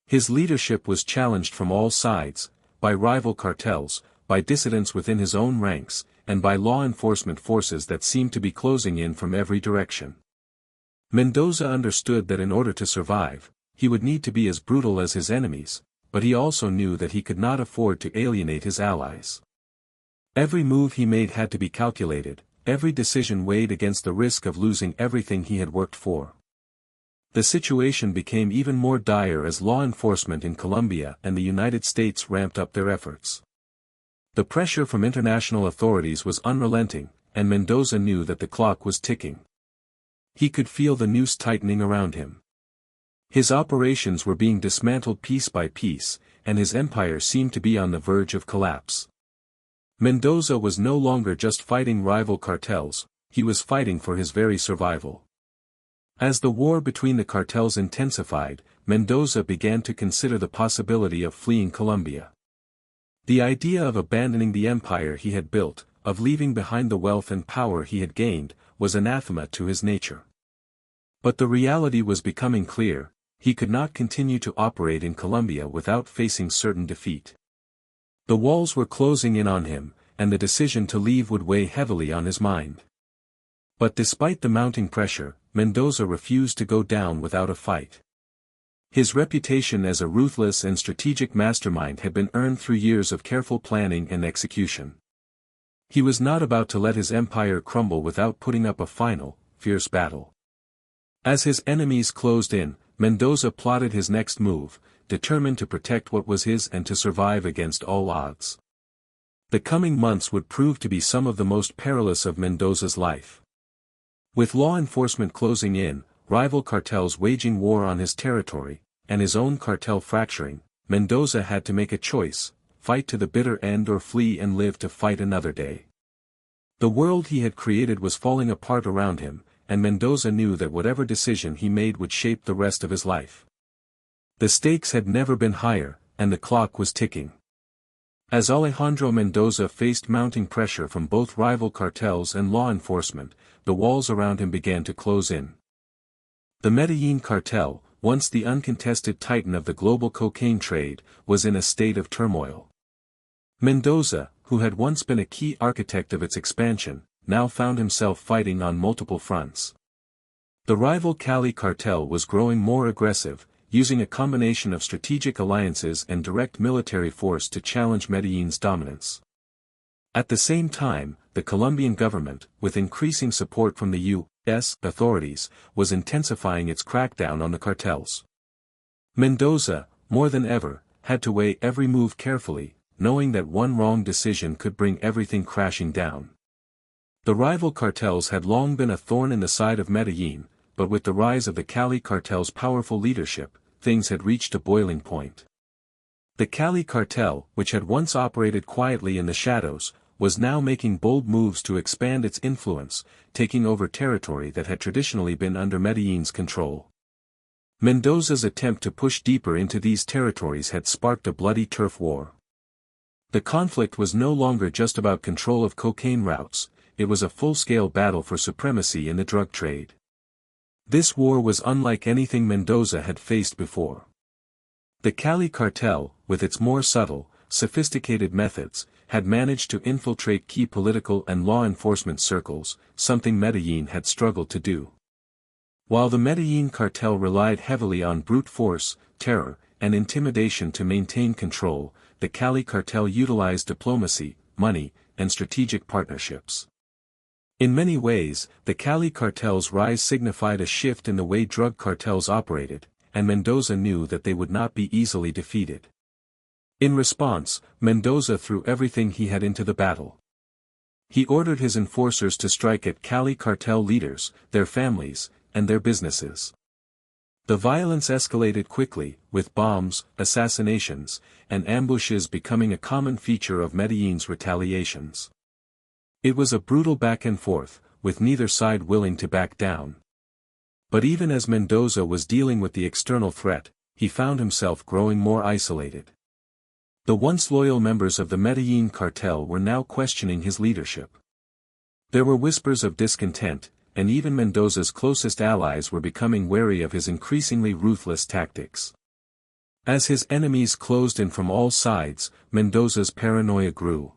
His leadership was challenged from all sides, by rival cartels, by dissidents within his own ranks, and by law enforcement forces that seemed to be closing in from every direction. Mendoza understood that in order to survive, he would need to be as brutal as his enemies, but he also knew that he could not afford to alienate his allies. Every move he made had to be calculated, every decision weighed against the risk of losing everything he had worked for. The situation became even more dire as law enforcement in Colombia and the United States ramped up their efforts. The pressure from international authorities was unrelenting, and Mendoza knew that the clock was ticking. He could feel the noose tightening around him. His operations were being dismantled piece by piece, and his empire seemed to be on the verge of collapse. Mendoza was no longer just fighting rival cartels, he was fighting for his very survival. As the war between the cartels intensified, Mendoza began to consider the possibility of fleeing Colombia. The idea of abandoning the empire he had built, of leaving behind the wealth and power he had gained, was anathema to his nature. But the reality was becoming clear, he could not continue to operate in Colombia without facing certain defeat. The walls were closing in on him, and the decision to leave would weigh heavily on his mind. But despite the mounting pressure, Mendoza refused to go down without a fight. His reputation as a ruthless and strategic mastermind had been earned through years of careful planning and execution. He was not about to let his empire crumble without putting up a final, fierce battle. As his enemies closed in, Mendoza plotted his next move, determined to protect what was his and to survive against all odds. The coming months would prove to be some of the most perilous of Mendoza's life. With law enforcement closing in, rival cartels waging war on his territory, and his own cartel fracturing, Mendoza had to make a choice: fight to the bitter end or flee and live to fight another day. The world he had created was falling apart around him, and Mendoza knew that whatever decision he made would shape the rest of his life. The stakes had never been higher, and the clock was ticking. As Alejandro Mendoza faced mounting pressure from both rival cartels and law enforcement, the walls around him began to close in. The Medellín cartel, once the uncontested titan of the global cocaine trade, was in a state of turmoil. Mendoza, who had once been a key architect of its expansion, now found himself fighting on multiple fronts. The rival Cali cartel was growing more aggressive, using a combination of strategic alliances and direct military force to challenge Medellín's dominance. At the same time, the Colombian government, with increasing support from the U.S. authorities, was intensifying its crackdown on the cartels. Mendoza, more than ever, had to weigh every move carefully, knowing that one wrong decision could bring everything crashing down. The rival cartels had long been a thorn in the side of Medellín, but with the rise of the Cali cartel's powerful leadership, things had reached a boiling point. The Cali cartel, which had once operated quietly in the shadows, was now making bold moves to expand its influence, taking over territory that had traditionally been under Medellín's control. Mendoza's attempt to push deeper into these territories had sparked a bloody turf war. The conflict was no longer just about control of cocaine routes, it was a full-scale battle for supremacy in the drug trade. This war was unlike anything Mendoza had faced before. The Cali cartel, with its more subtle, sophisticated methods, had managed to infiltrate key political and law enforcement circles, something Medellín had struggled to do. While the Medellín cartel relied heavily on brute force, terror, and intimidation to maintain control, the Cali cartel utilized diplomacy, money, and strategic partnerships. In many ways, the Cali cartel's rise signified a shift in the way drug cartels operated, and Mendoza knew that they would not be easily defeated. In response, Mendoza threw everything he had into the battle. He ordered his enforcers to strike at Cali cartel leaders, their families, and their businesses. The violence escalated quickly, with bombs, assassinations, and ambushes becoming a common feature of Medellín's retaliations. It was a brutal back and forth, with neither side willing to back down. But even as Mendoza was dealing with the external threat, he found himself growing more isolated. The once loyal members of the Medellín cartel were now questioning his leadership. There were whispers of discontent, and even Mendoza's closest allies were becoming wary of his increasingly ruthless tactics. As his enemies closed in from all sides, Mendoza's paranoia grew.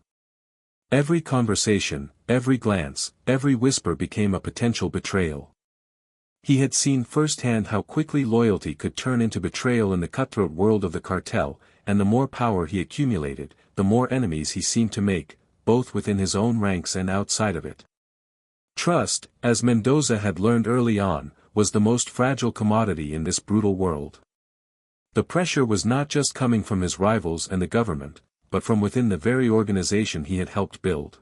Every conversation, every glance, every whisper became a potential betrayal. He had seen firsthand how quickly loyalty could turn into betrayal in the cutthroat world of the cartel, and the more power he accumulated, the more enemies he seemed to make, both within his own ranks and outside of it. Trust, as Mendoza had learned early on, was the most fragile commodity in this brutal world. The pressure was not just coming from his rivals and the government, but from within the very organization he had helped build.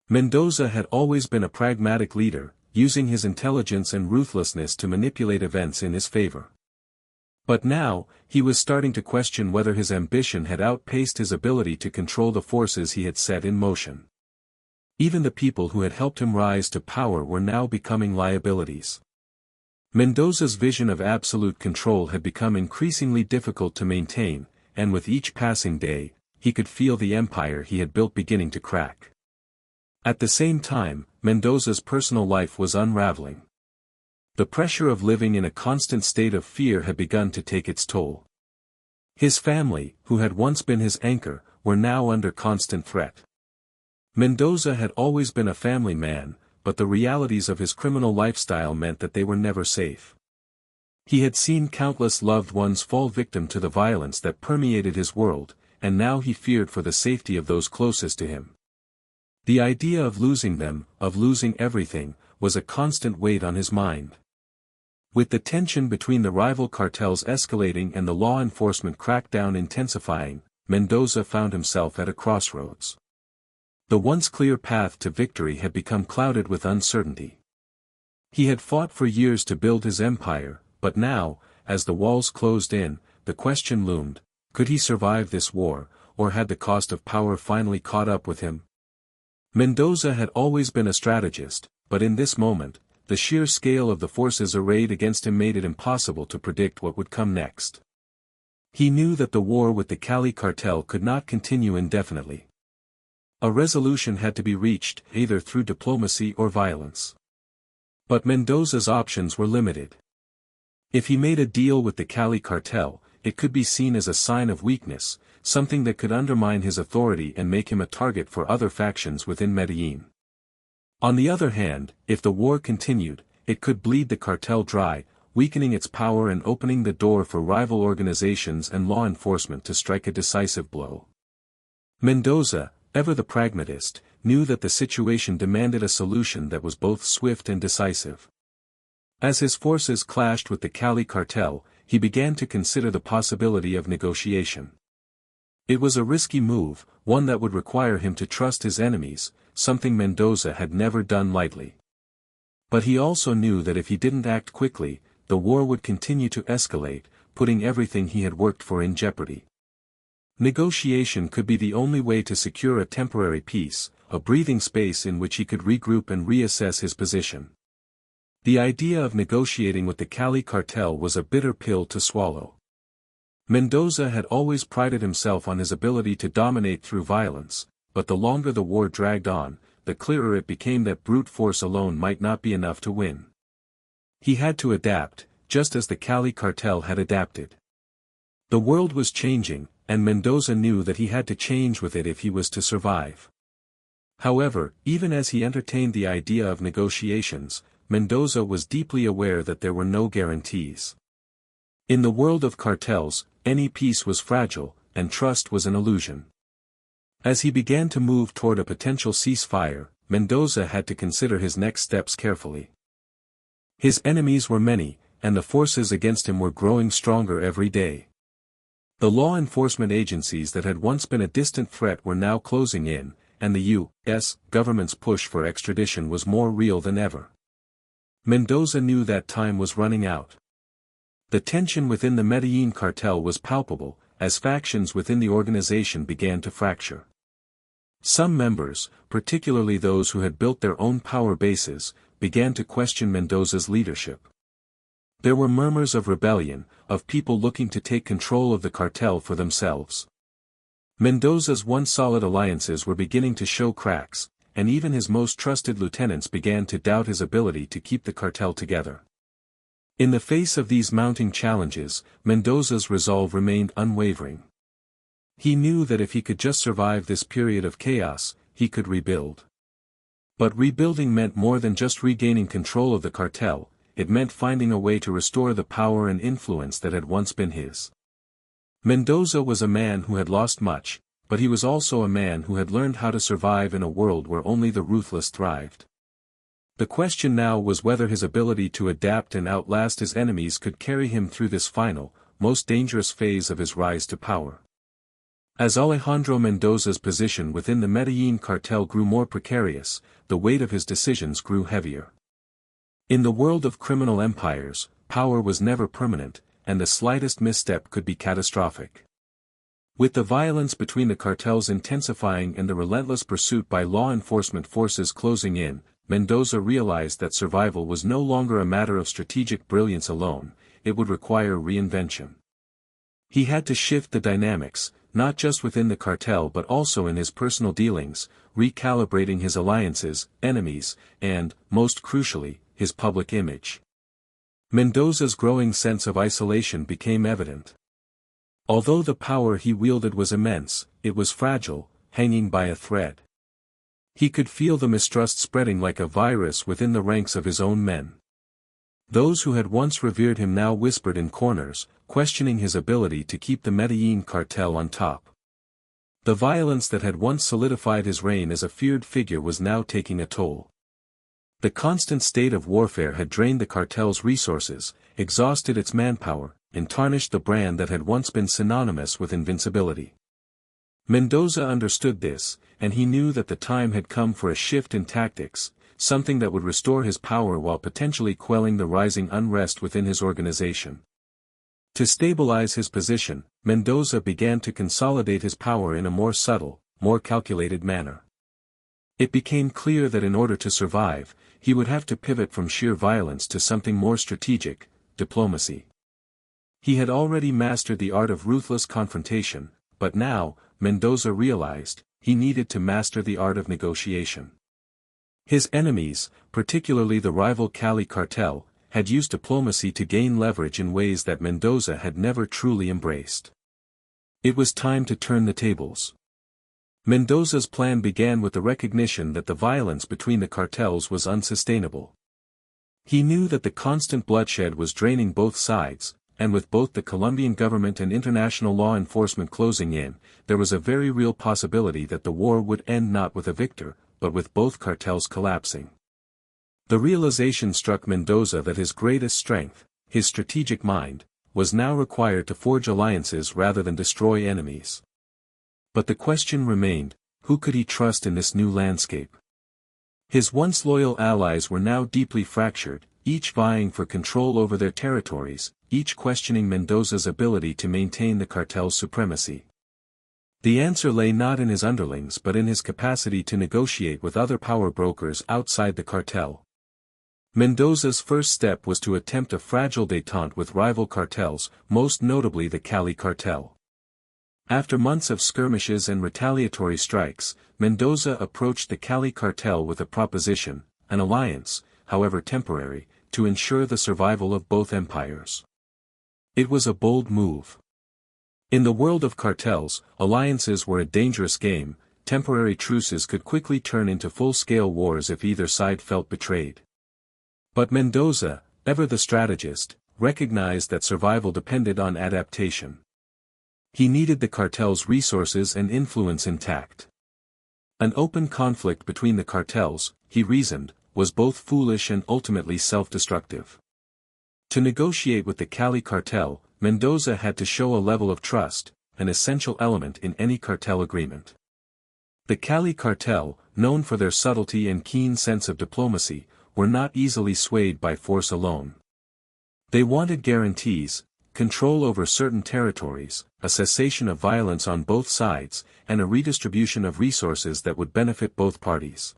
Mendoza had always been a pragmatic leader, using his intelligence and ruthlessness to manipulate events in his favor. But now, he was starting to question whether his ambition had outpaced his ability to control the forces he had set in motion. Even the people who had helped him rise to power were now becoming liabilities. Mendoza's vision of absolute control had become increasingly difficult to maintain, and with each passing day, he could feel the empire he had built beginning to crack. At the same time, Mendoza's personal life was unraveling. The pressure of living in a constant state of fear had begun to take its toll. His family, who had once been his anchor, were now under constant threat. Mendoza had always been a family man, but the realities of his criminal lifestyle meant that they were never safe. He had seen countless loved ones fall victim to the violence that permeated his world, and now he feared for the safety of those closest to him. The idea of losing them, of losing everything, was a constant weight on his mind. With the tension between the rival cartels escalating and the law enforcement crackdown intensifying, Mendoza found himself at a crossroads. The once clear path to victory had become clouded with uncertainty. He had fought for years to build his empire, but now, as the walls closed in, the question loomed, could he survive this war, or had the cost of power finally caught up with him? Mendoza had always been a strategist, but in this moment, the sheer scale of the forces arrayed against him made it impossible to predict what would come next. He knew that the war with the Cali cartel could not continue indefinitely. A resolution had to be reached, either through diplomacy or violence. But Mendoza's options were limited. If he made a deal with the Cali cartel, it could be seen as a sign of weakness, something that could undermine his authority and make him a target for other factions within Medellín. On the other hand, if the war continued, it could bleed the cartel dry, weakening its power and opening the door for rival organizations and law enforcement to strike a decisive blow. Mendoza, ever the pragmatist, knew that the situation demanded a solution that was both swift and decisive. As his forces clashed with the Cali cartel, he began to consider the possibility of negotiation. It was a risky move, one that would require him to trust his enemies, something Mendoza had never done lightly. But he also knew that if he didn't act quickly, the war would continue to escalate, putting everything he had worked for in jeopardy. Negotiation could be the only way to secure a temporary peace, a breathing space in which he could regroup and reassess his position. The idea of negotiating with the Cali cartel was a bitter pill to swallow. Mendoza had always prided himself on his ability to dominate through violence, but the longer the war dragged on, the clearer it became that brute force alone might not be enough to win. He had to adapt, just as the Cali cartel had adapted. The world was changing, and Mendoza knew that he had to change with it if he was to survive. However, even as he entertained the idea of negotiations, Mendoza was deeply aware that there were no guarantees. In the world of cartels, any peace was fragile, and trust was an illusion. As he began to move toward a potential ceasefire, Mendoza had to consider his next steps carefully. His enemies were many, and the forces against him were growing stronger every day. The law enforcement agencies that had once been a distant threat were now closing in, and the U.S. government's push for extradition was more real than ever. Mendoza knew that time was running out. The tension within the Medellín cartel was palpable, as factions within the organization began to fracture. Some members, particularly those who had built their own power bases, began to question Mendoza's leadership. There were murmurs of rebellion, of people looking to take control of the cartel for themselves. Mendoza's once solid alliances were beginning to show cracks, and even his most trusted lieutenants began to doubt his ability to keep the cartel together. In the face of these mounting challenges, Mendoza's resolve remained unwavering. He knew that if he could just survive this period of chaos, he could rebuild. But rebuilding meant more than just regaining control of the cartel, it meant finding a way to restore the power and influence that had once been his. Mendoza was a man who had lost much, but he was also a man who had learned how to survive in a world where only the ruthless thrived. The question now was whether his ability to adapt and outlast his enemies could carry him through this final, most dangerous phase of his rise to power. As Alejandro Mendoza's position within the Medellín cartel grew more precarious, the weight of his decisions grew heavier. In the world of criminal empires, power was never permanent, and the slightest misstep could be catastrophic. With the violence between the cartels intensifying and the relentless pursuit by law enforcement forces closing in, Mendoza realized that survival was no longer a matter of strategic brilliance alone, it would require reinvention. He had to shift the dynamics, not just within the cartel but also in his personal dealings, recalibrating his alliances, enemies, and, most crucially, his public image. Mendoza's growing sense of isolation became evident. Although the power he wielded was immense, it was fragile, hanging by a thread. He could feel the mistrust spreading like a virus within the ranks of his own men. Those who had once revered him now whispered in corners, questioning his ability to keep the Medellín cartel on top. The violence that had once solidified his reign as a feared figure was now taking a toll. The constant state of warfare had drained the cartel's resources, exhausted its manpower, and tarnished the brand that had once been synonymous with invincibility. Mendoza understood this, and he knew that the time had come for a shift in tactics, something that would restore his power while potentially quelling the rising unrest within his organization. To stabilize his position, Mendoza began to consolidate his power in a more subtle, more calculated manner. It became clear that in order to survive, he would have to pivot from sheer violence to something more strategic, diplomacy. He had already mastered the art of ruthless confrontation, but now, Mendoza realized, he needed to master the art of negotiation. His enemies, particularly the rival Cali cartel, had used diplomacy to gain leverage in ways that Mendoza had never truly embraced. It was time to turn the tables. Mendoza's plan began with the recognition that the violence between the cartels was unsustainable. He knew that the constant bloodshed was draining both sides, and with both the Colombian government and international law enforcement closing in, there was a very real possibility that the war would end not with a victor, but with both cartels collapsing. The realization struck Mendoza that his greatest strength, his strategic mind, was now required to forge alliances rather than destroy enemies. But the question remained, who could he trust in this new landscape? His once loyal allies were now deeply fractured, each vying for control over their territories, each questioning Mendoza's ability to maintain the cartel's supremacy. The answer lay not in his underlings but in his capacity to negotiate with other power brokers outside the cartel. Mendoza's first step was to attempt a fragile détente with rival cartels, most notably the Cali cartel. After months of skirmishes and retaliatory strikes, Mendoza approached the Cali cartel with a proposition, an alliance, however temporary, to ensure the survival of both empires. It was a bold move. In the world of cartels, alliances were a dangerous game. Temporary truces could quickly turn into full-scale wars if either side felt betrayed. But Mendoza, ever the strategist, recognized that survival depended on adaptation. He needed the cartel's resources and influence intact. An open conflict between the cartels, he reasoned, was both foolish and ultimately self-destructive. To negotiate with the Cali cartel, Mendoza had to show a level of trust, an essential element in any cartel agreement. The Cali cartel, known for their subtlety and keen sense of diplomacy, were not easily swayed by force alone. They wanted guarantees, control over certain territories, a cessation of violence on both sides, and a redistribution of resources that would benefit both parties.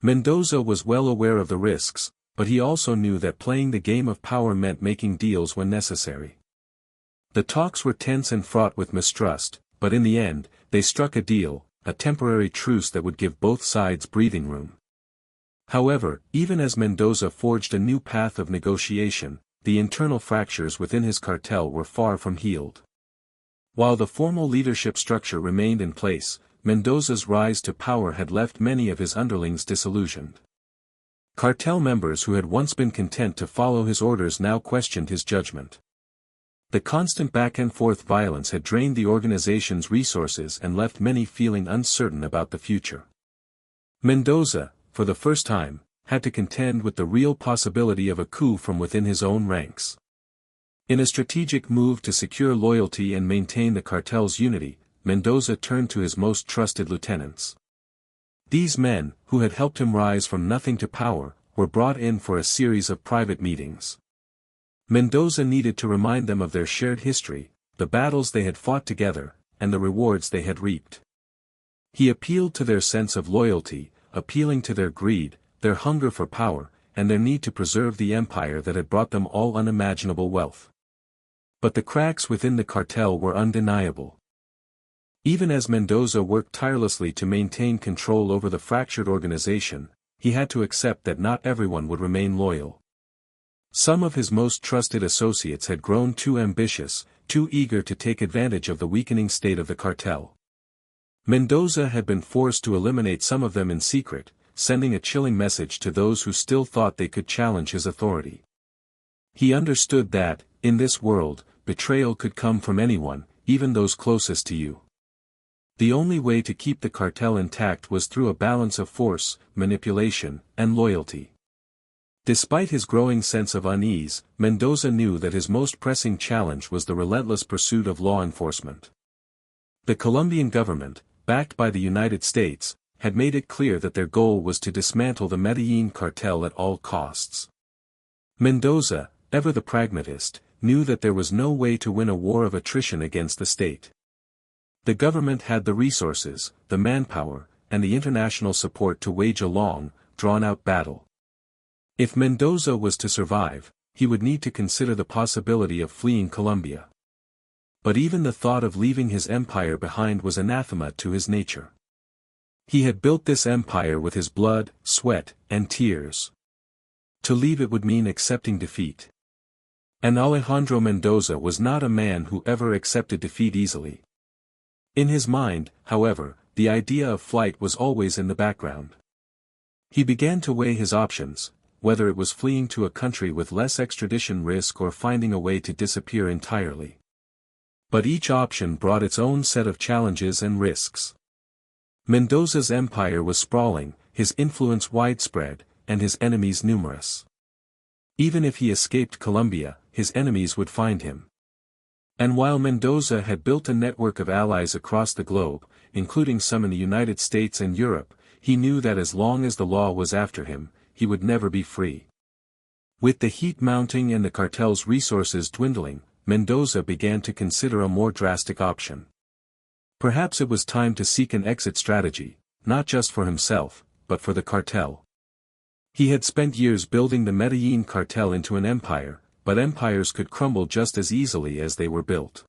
Mendoza was well aware of the risks, but he also knew that playing the game of power meant making deals when necessary. The talks were tense and fraught with mistrust, but in the end, they struck a deal, a temporary truce that would give both sides breathing room. However, even as Mendoza forged a new path of negotiation, the internal fractures within his cartel were far from healed. While the formal leadership structure remained in place, Mendoza's rise to power had left many of his underlings disillusioned. Cartel members who had once been content to follow his orders now questioned his judgment. The constant back-and-forth violence had drained the organization's resources and left many feeling uncertain about the future. Mendoza, for the first time, had to contend with the real possibility of a coup from within his own ranks. In a strategic move to secure loyalty and maintain the cartel's unity, Mendoza turned to his most trusted lieutenants. These men, who had helped him rise from nothing to power, were brought in for a series of private meetings. Mendoza needed to remind them of their shared history, the battles they had fought together, and the rewards they had reaped. He appealed to their sense of loyalty, appealing to their greed, their hunger for power, and their need to preserve the empire that had brought them all unimaginable wealth. But the cracks within the cartel were undeniable. Even as Mendoza worked tirelessly to maintain control over the fractured organization, he had to accept that not everyone would remain loyal. Some of his most trusted associates had grown too ambitious, too eager to take advantage of the weakening state of the cartel. Mendoza had been forced to eliminate some of them in secret, sending a chilling message to those who still thought they could challenge his authority. He understood that, in this world, betrayal could come from anyone, even those closest to you. The only way to keep the cartel intact was through a balance of force, manipulation, and loyalty. Despite his growing sense of unease, Mendoza knew that his most pressing challenge was the relentless pursuit of law enforcement. The Colombian government, backed by the United States, had made it clear that their goal was to dismantle the Medellín cartel at all costs. Mendoza, ever the pragmatist, knew that there was no way to win a war of attrition against the state. The government had the resources, the manpower, and the international support to wage a long, drawn-out battle. If Mendoza was to survive, he would need to consider the possibility of fleeing Colombia. But even the thought of leaving his empire behind was anathema to his nature. He had built this empire with his blood, sweat, and tears. To leave it would mean accepting defeat. And Alejandro Mendoza was not a man who ever accepted defeat easily. In his mind, however, the idea of flight was always in the background. He began to weigh his options, whether it was fleeing to a country with less extradition risk or finding a way to disappear entirely. But each option brought its own set of challenges and risks. Mendoza's empire was sprawling, his influence widespread, and his enemies numerous. Even if he escaped Colombia, his enemies would find him. And while Mendoza had built a network of allies across the globe, including some in the United States and Europe, he knew that as long as the law was after him, he would never be free. With the heat mounting and the cartel's resources dwindling, Mendoza began to consider a more drastic option. Perhaps it was time to seek an exit strategy, not just for himself, but for the cartel. He had spent years building the Medellín cartel into an empire, but empires could crumble just as easily as they were built.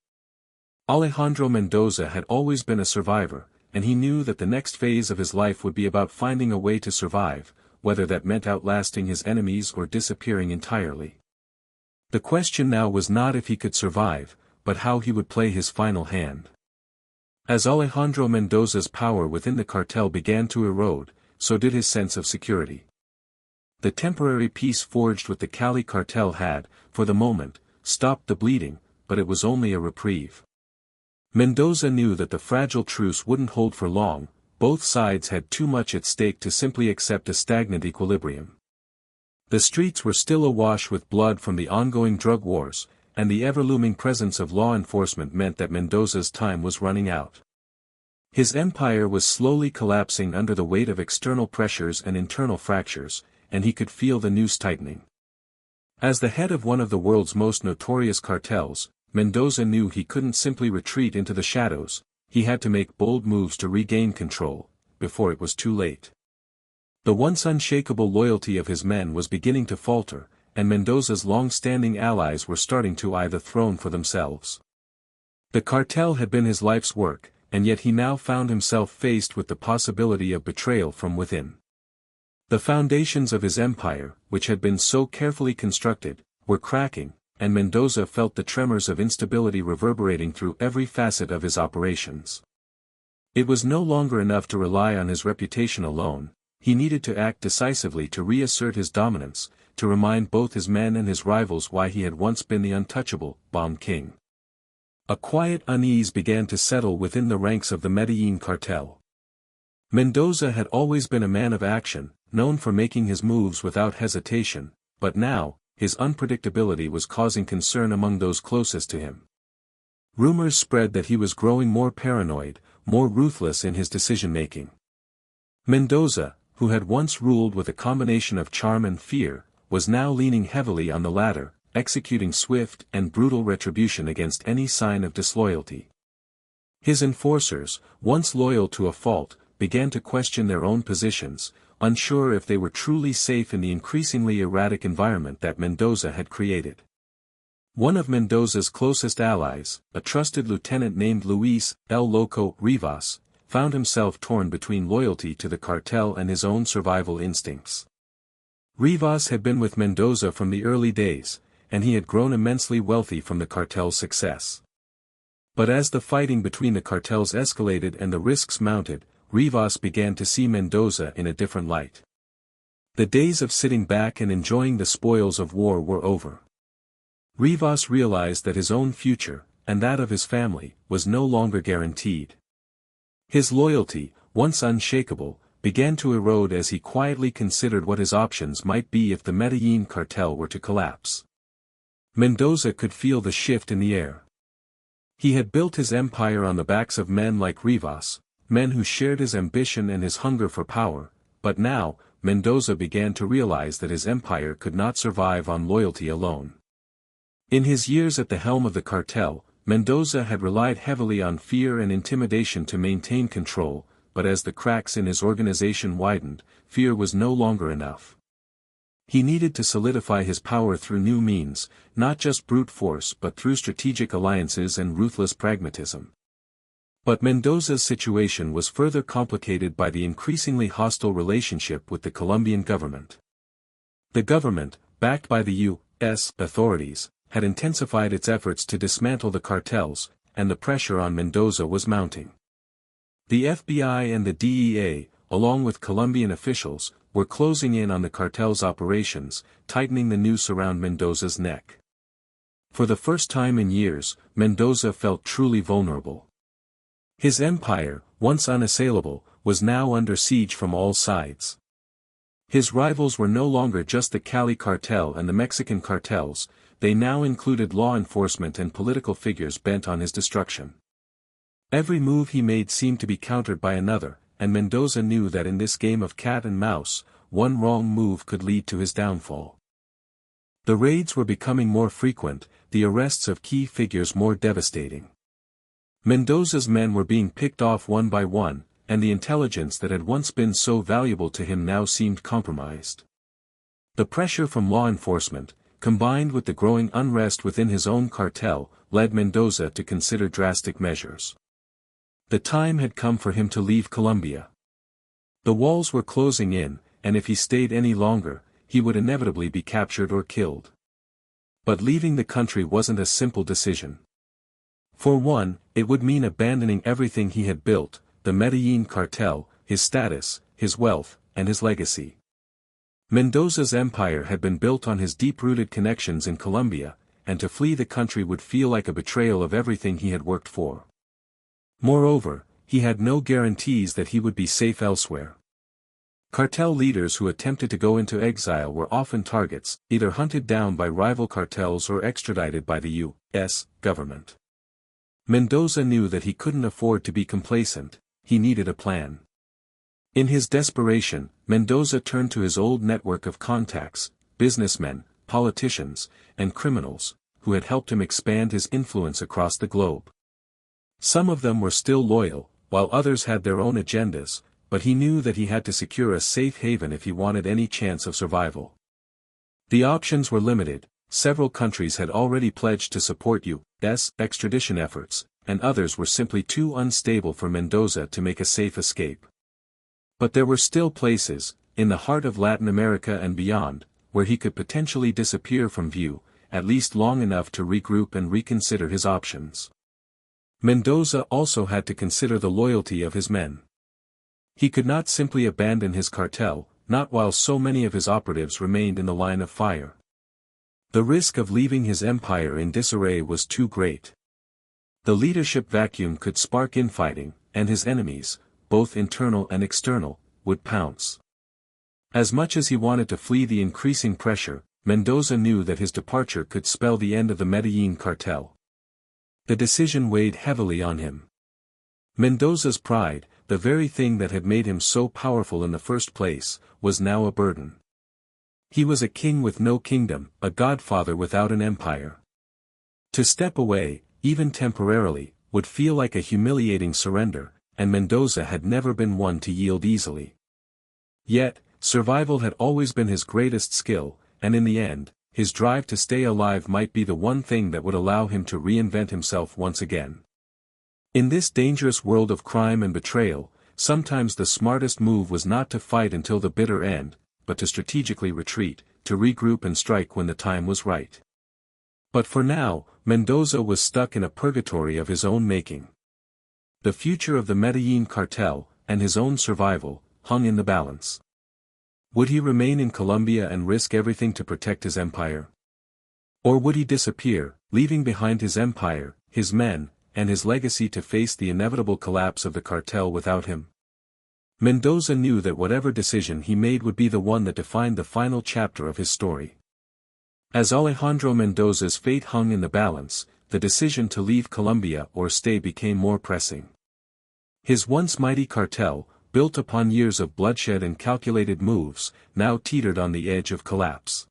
Alejandro Mendoza had always been a survivor, and he knew that the next phase of his life would be about finding a way to survive, whether that meant outlasting his enemies or disappearing entirely. The question now was not if he could survive, but how he would play his final hand. As Alejandro Mendoza's power within the cartel began to erode, so did his sense of security. The temporary peace forged with the Cali cartel had, for the moment, stopped the bleeding, but it was only a reprieve. Mendoza knew that the fragile truce wouldn't hold for long, both sides had too much at stake to simply accept a stagnant equilibrium. The streets were still awash with blood from the ongoing drug wars, and the ever-looming presence of law enforcement meant that Mendoza's time was running out. His empire was slowly collapsing under the weight of external pressures and internal fractures, and he could feel the noose tightening. As the head of one of the world's most notorious cartels, Mendoza knew he couldn't simply retreat into the shadows, he had to make bold moves to regain control, before it was too late. The once unshakable loyalty of his men was beginning to falter, and Mendoza's long-standing allies were starting to eye the throne for themselves. The cartel had been his life's work, and yet he now found himself faced with the possibility of betrayal from within. The foundations of his empire, which had been so carefully constructed, were cracking, and Mendoza felt the tremors of instability reverberating through every facet of his operations. It was no longer enough to rely on his reputation alone, he needed to act decisively to reassert his dominance, to remind both his men and his rivals why he had once been the untouchable, Bomb King. A quiet unease began to settle within the ranks of the Medellín cartel. Mendoza had always been a man of action, known for making his moves without hesitation, but now, his unpredictability was causing concern among those closest to him. Rumors spread that he was growing more paranoid, more ruthless in his decision-making. Mendoza, who had once ruled with a combination of charm and fear, was now leaning heavily on the latter, executing swift and brutal retribution against any sign of disloyalty. His enforcers, once loyal to a fault, began to question their own positions, unsure if they were truly safe in the increasingly erratic environment that Mendoza had created. One of Mendoza's closest allies, a trusted lieutenant named Luis El Loco Rivas, found himself torn between loyalty to the cartel and his own survival instincts. Rivas had been with Mendoza from the early days, and he had grown immensely wealthy from the cartel's success. But as the fighting between the cartels escalated and the risks mounted, Rivas began to see Mendoza in a different light. The days of sitting back and enjoying the spoils of war were over. Rivas realized that his own future, and that of his family, was no longer guaranteed. His loyalty, once unshakable, began to erode as he quietly considered what his options might be if the Medellín cartel were to collapse. Mendoza could feel the shift in the air. He had built his empire on the backs of men like Rivas, men who shared his ambition and his hunger for power, but now, Mendoza began to realize that his empire could not survive on loyalty alone. In his years at the helm of the cartel, Mendoza had relied heavily on fear and intimidation to maintain control, but as the cracks in his organization widened, fear was no longer enough. He needed to solidify his power through new means, not just brute force but through strategic alliances and ruthless pragmatism. But Mendoza's situation was further complicated by the increasingly hostile relationship with the Colombian government. The government, backed by the U.S. authorities, had intensified its efforts to dismantle the cartels, and the pressure on Mendoza was mounting. The FBI and the DEA, along with Colombian officials, were closing in on the cartel's operations, tightening the noose around Mendoza's neck. For the first time in years, Mendoza felt truly vulnerable. His empire, once unassailable, was now under siege from all sides. His rivals were no longer just the Cali cartel and the Mexican cartels, they now included law enforcement and political figures bent on his destruction. Every move he made seemed to be countered by another, and Mendoza knew that in this game of cat and mouse, one wrong move could lead to his downfall. The raids were becoming more frequent, the arrests of key figures more devastating. Mendoza's men were being picked off one by one, and the intelligence that had once been so valuable to him now seemed compromised. The pressure from law enforcement, combined with the growing unrest within his own cartel, led Mendoza to consider drastic measures. The time had come for him to leave Colombia. The walls were closing in, and if he stayed any longer, he would inevitably be captured or killed. But leaving the country wasn't a simple decision. For one, it would mean abandoning everything he had built, the Medellín cartel, his status, his wealth, and his legacy. Mendoza's empire had been built on his deep-rooted connections in Colombia, and to flee the country would feel like a betrayal of everything he had worked for. Moreover, he had no guarantees that he would be safe elsewhere. Cartel leaders who attempted to go into exile were often targets, either hunted down by rival cartels or extradited by the U.S. government. Mendoza knew that he couldn't afford to be complacent, he needed a plan. In his desperation, Mendoza turned to his old network of contacts, businessmen, politicians, and criminals, who had helped him expand his influence across the globe. Some of them were still loyal, while others had their own agendas, but he knew that he had to secure a safe haven if he wanted any chance of survival. The options were limited. Several countries had already pledged to support U.S. extradition efforts, and others were simply too unstable for Mendoza to make a safe escape. But there were still places, in the heart of Latin America and beyond, where he could potentially disappear from view, at least long enough to regroup and reconsider his options. Mendoza also had to consider the loyalty of his men. He could not simply abandon his cartel, not while so many of his operatives remained in the line of fire. The risk of leaving his empire in disarray was too great. The leadership vacuum could spark infighting, and his enemies, both internal and external, would pounce. As much as he wanted to flee the increasing pressure, Mendoza knew that his departure could spell the end of the Medellín cartel. The decision weighed heavily on him. Mendoza's pride, the very thing that had made him so powerful in the first place, was now a burden. He was a king with no kingdom, a godfather without an empire. To step away, even temporarily, would feel like a humiliating surrender, and Mendoza had never been one to yield easily. Yet, survival had always been his greatest skill, and in the end, his drive to stay alive might be the one thing that would allow him to reinvent himself once again. In this dangerous world of crime and betrayal, sometimes the smartest move was not to fight until the bitter end, but to strategically retreat, to regroup and strike when the time was right. But for now, Mendoza was stuck in a purgatory of his own making. The future of the Medellín cartel, and his own survival, hung in the balance. Would he remain in Colombia and risk everything to protect his empire? Or would he disappear, leaving behind his empire, his men, and his legacy to face the inevitable collapse of the cartel without him? Mendoza knew that whatever decision he made would be the one that defined the final chapter of his story. As Alejandro Mendoza's fate hung in the balance, the decision to leave Colombia or stay became more pressing. His once mighty cartel, built upon years of bloodshed and calculated moves, now teetered on the edge of collapse.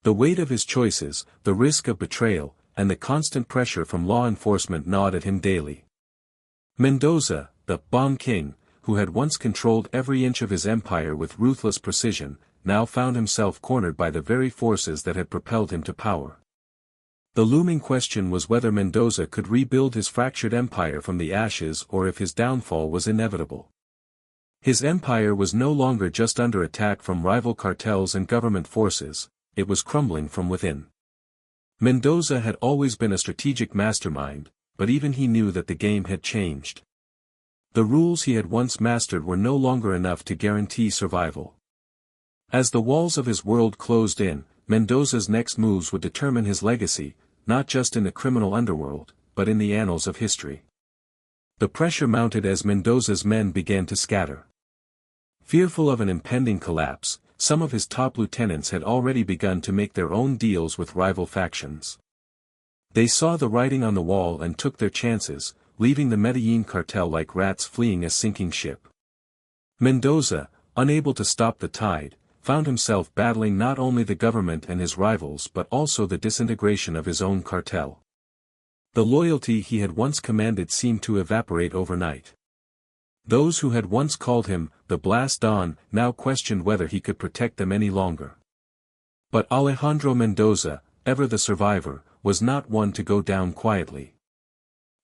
The weight of his choices, the risk of betrayal, and the constant pressure from law enforcement gnawed at him daily. Mendoza, the bomb king, who had once controlled every inch of his empire with ruthless precision, now found himself cornered by the very forces that had propelled him to power. The looming question was whether Mendoza could rebuild his fractured empire from the ashes or if his downfall was inevitable. His empire was no longer just under attack from rival cartels and government forces, it was crumbling from within. Mendoza had always been a strategic mastermind, but even he knew that the game had changed. The rules he had once mastered were no longer enough to guarantee survival. As the walls of his world closed in, Mendoza's next moves would determine his legacy, not just in the criminal underworld, but in the annals of history. The pressure mounted as Mendoza's men began to scatter. Fearful of an impending collapse, some of his top lieutenants had already begun to make their own deals with rival factions. They saw the writing on the wall and took their chances, leaving the Medellín cartel like rats fleeing a sinking ship. Mendoza, unable to stop the tide, found himself battling not only the government and his rivals but also the disintegration of his own cartel. The loyalty he had once commanded seemed to evaporate overnight. Those who had once called him the Blast Don now questioned whether he could protect them any longer. But Alejandro Mendoza, ever the survivor, was not one to go down quietly.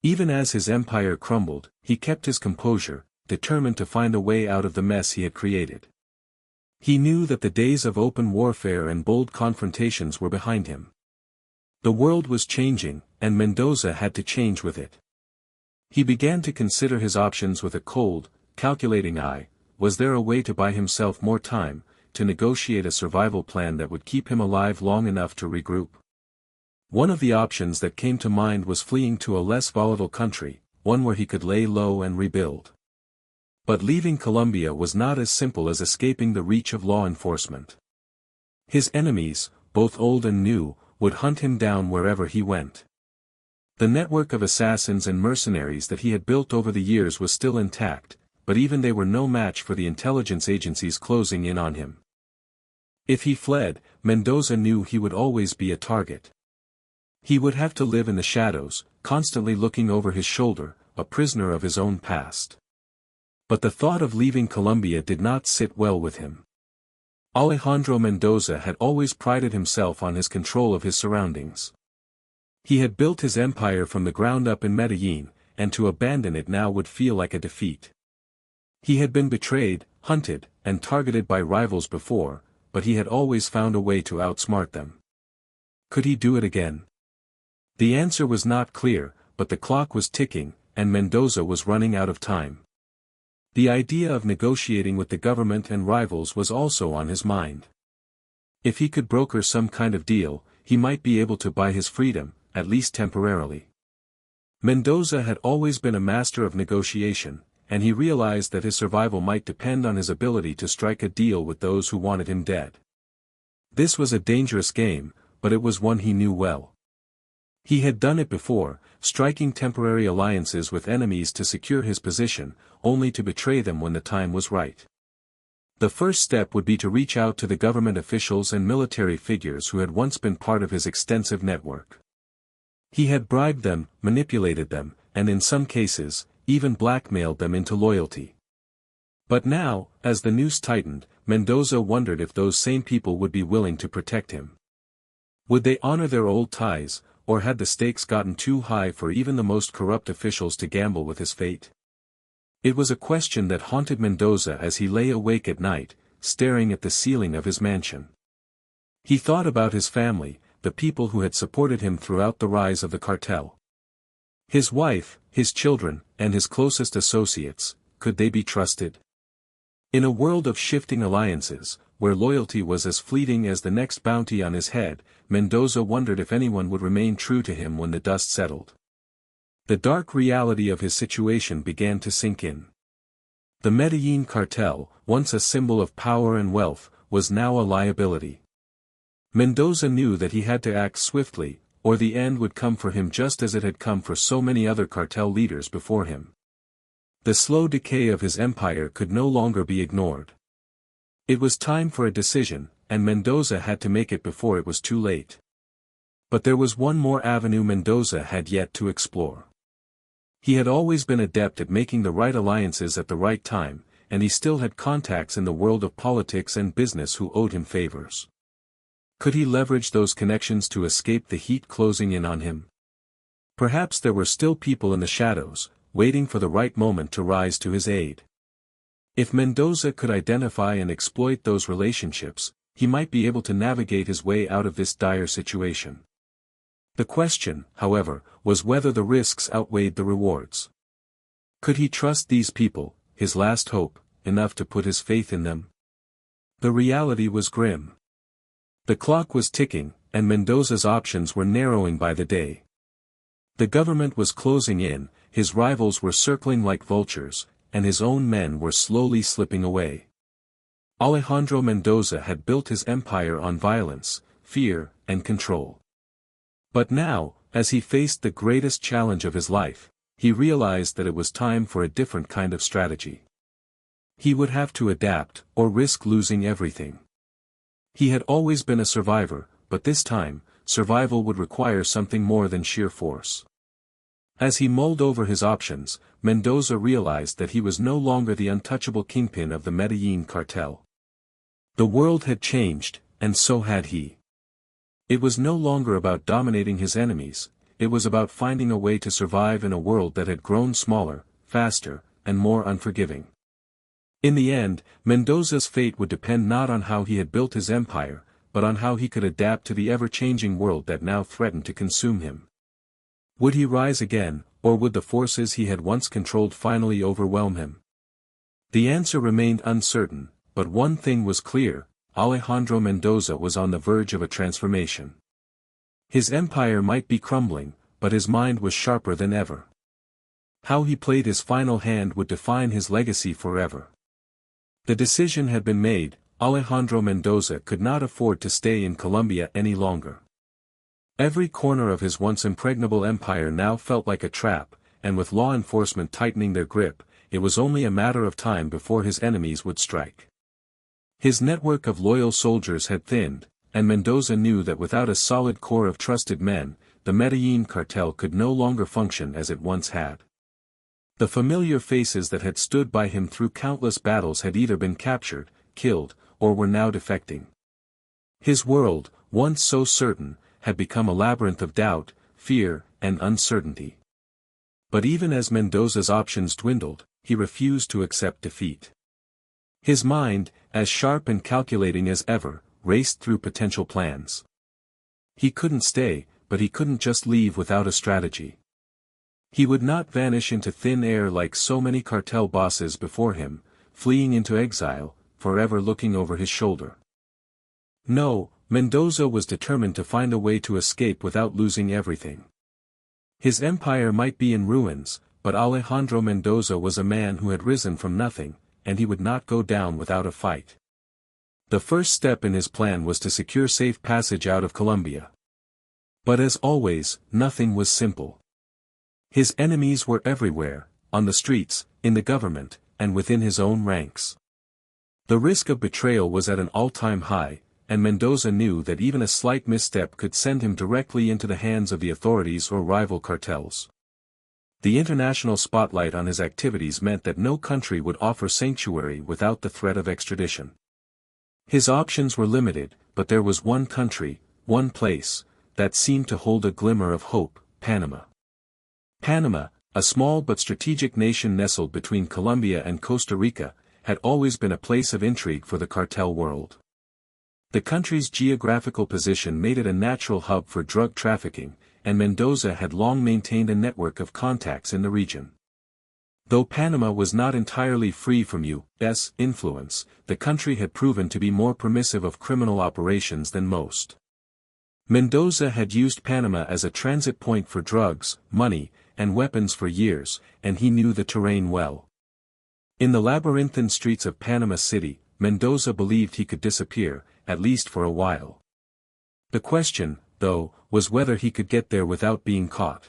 Even as his empire crumbled, he kept his composure, determined to find a way out of the mess he had created. He knew that the days of open warfare and bold confrontations were behind him. The world was changing, and Mendoza had to change with it. He began to consider his options with a cold, calculating eye. Was there a way to buy himself more time, to negotiate a survival plan that would keep him alive long enough to regroup? One of the options that came to mind was fleeing to a less volatile country, one where he could lay low and rebuild. But leaving Colombia was not as simple as escaping the reach of law enforcement. His enemies, both old and new, would hunt him down wherever he went. The network of assassins and mercenaries that he had built over the years was still intact, but even they were no match for the intelligence agencies closing in on him. If he fled, Mendoza knew he would always be a target. He would have to live in the shadows, constantly looking over his shoulder, a prisoner of his own past. But the thought of leaving Colombia did not sit well with him. Alejandro Mendoza had always prided himself on his control of his surroundings. He had built his empire from the ground up in Medellín, and to abandon it now would feel like a defeat. He had been betrayed, hunted, and targeted by rivals before, but he had always found a way to outsmart them. Could he do it again? The answer was not clear, but the clock was ticking, and Mendoza was running out of time. The idea of negotiating with the government and rivals was also on his mind. If he could broker some kind of deal, he might be able to buy his freedom, at least temporarily. Mendoza had always been a master of negotiation, and he realized that his survival might depend on his ability to strike a deal with those who wanted him dead. This was a dangerous game, but it was one he knew well. He had done it before, striking temporary alliances with enemies to secure his position, only to betray them when the time was right. The first step would be to reach out to the government officials and military figures who had once been part of his extensive network. He had bribed them, manipulated them, and in some cases, even blackmailed them into loyalty. But now, as the noose tightened, Mendoza wondered if those same people would be willing to protect him. Would they honor their old ties, or had the stakes gotten too high for even the most corrupt officials to gamble with his fate? It was a question that haunted Mendoza as he lay awake at night, staring at the ceiling of his mansion. He thought about his family, the people who had supported him throughout the rise of the cartel. His wife, his children, and his closest associates, could they be trusted? In a world of shifting alliances, where loyalty was as fleeting as the next bounty on his head, Mendoza wondered if anyone would remain true to him when the dust settled. The dark reality of his situation began to sink in. The Medellín cartel, once a symbol of power and wealth, was now a liability. Mendoza knew that he had to act swiftly, or the end would come for him just as it had come for so many other cartel leaders before him. The slow decay of his empire could no longer be ignored. It was time for a decision, and Mendoza had to make it before it was too late. But there was one more avenue Mendoza had yet to explore. He had always been adept at making the right alliances at the right time, and he still had contacts in the world of politics and business who owed him favors. Could he leverage those connections to escape the heat closing in on him? Perhaps there were still people in the shadows, waiting for the right moment to rise to his aid. If Mendoza could identify and exploit those relationships, he might be able to navigate his way out of this dire situation. The question, however, was whether the risks outweighed the rewards. Could he trust these people, his last hope, enough to put his faith in them? The reality was grim. The clock was ticking, and Mendoza's options were narrowing by the day. The government was closing in, his rivals were circling like vultures, and his own men were slowly slipping away. Alejandro Mendoza had built his empire on violence, fear, and control. But now, as he faced the greatest challenge of his life, he realized that it was time for a different kind of strategy. He would have to adapt, or risk losing everything. He had always been a survivor, but this time, survival would require something more than sheer force. As he mulled over his options, Mendoza realized that he was no longer the untouchable kingpin of the Medellín cartel. The world had changed, and so had he. It was no longer about dominating his enemies, it was about finding a way to survive in a world that had grown smaller, faster, and more unforgiving. In the end, Mendoza's fate would depend not on how he had built his empire, but on how he could adapt to the ever-changing world that now threatened to consume him. Would he rise again, or would the forces he had once controlled finally overwhelm him? The answer remained uncertain, but one thing was clear: Alejandro Mendoza was on the verge of a transformation. His empire might be crumbling, but his mind was sharper than ever. How he played his final hand would define his legacy forever. The decision had been made: Alejandro Mendoza could not afford to stay in Colombia any longer. Every corner of his once impregnable empire now felt like a trap, and with law enforcement tightening their grip, it was only a matter of time before his enemies would strike. His network of loyal soldiers had thinned, and Mendoza knew that without a solid core of trusted men, the Medellín cartel could no longer function as it once had. The familiar faces that had stood by him through countless battles had either been captured, killed, or were now defecting. His world, once so certain, had become a labyrinth of doubt, fear, and uncertainty. But even as Mendoza's options dwindled, he refused to accept defeat. His mind, as sharp and calculating as ever, raced through potential plans. He couldn't stay, but he couldn't just leave without a strategy. He would not vanish into thin air like so many cartel bosses before him, fleeing into exile, forever looking over his shoulder. No, Mendoza was determined to find a way to escape without losing everything. His empire might be in ruins, but Alejandro Mendoza was a man who had risen from nothing, and he would not go down without a fight. The first step in his plan was to secure safe passage out of Colombia. But as always, nothing was simple. His enemies were everywhere, on the streets, in the government, and within his own ranks. The risk of betrayal was at an all-time high, and Mendoza knew that even a slight misstep could send him directly into the hands of the authorities or rival cartels. The international spotlight on his activities meant that no country would offer sanctuary without the threat of extradition. His options were limited, but there was one country, one place, that seemed to hold a glimmer of hope: Panama. Panama, a small but strategic nation nestled between Colombia and Costa Rica, had always been a place of intrigue for the cartel world. The country's geographical position made it a natural hub for drug trafficking, and Mendoza had long maintained a network of contacts in the region. Though Panama was not entirely free from U.S. influence, the country had proven to be more permissive of criminal operations than most. Mendoza had used Panama as a transit point for drugs, money, and weapons for years, and he knew the terrain well. In the labyrinthine streets of Panama City, Mendoza believed he could disappear, at least for a while. The question, though, was whether he could get there without being caught.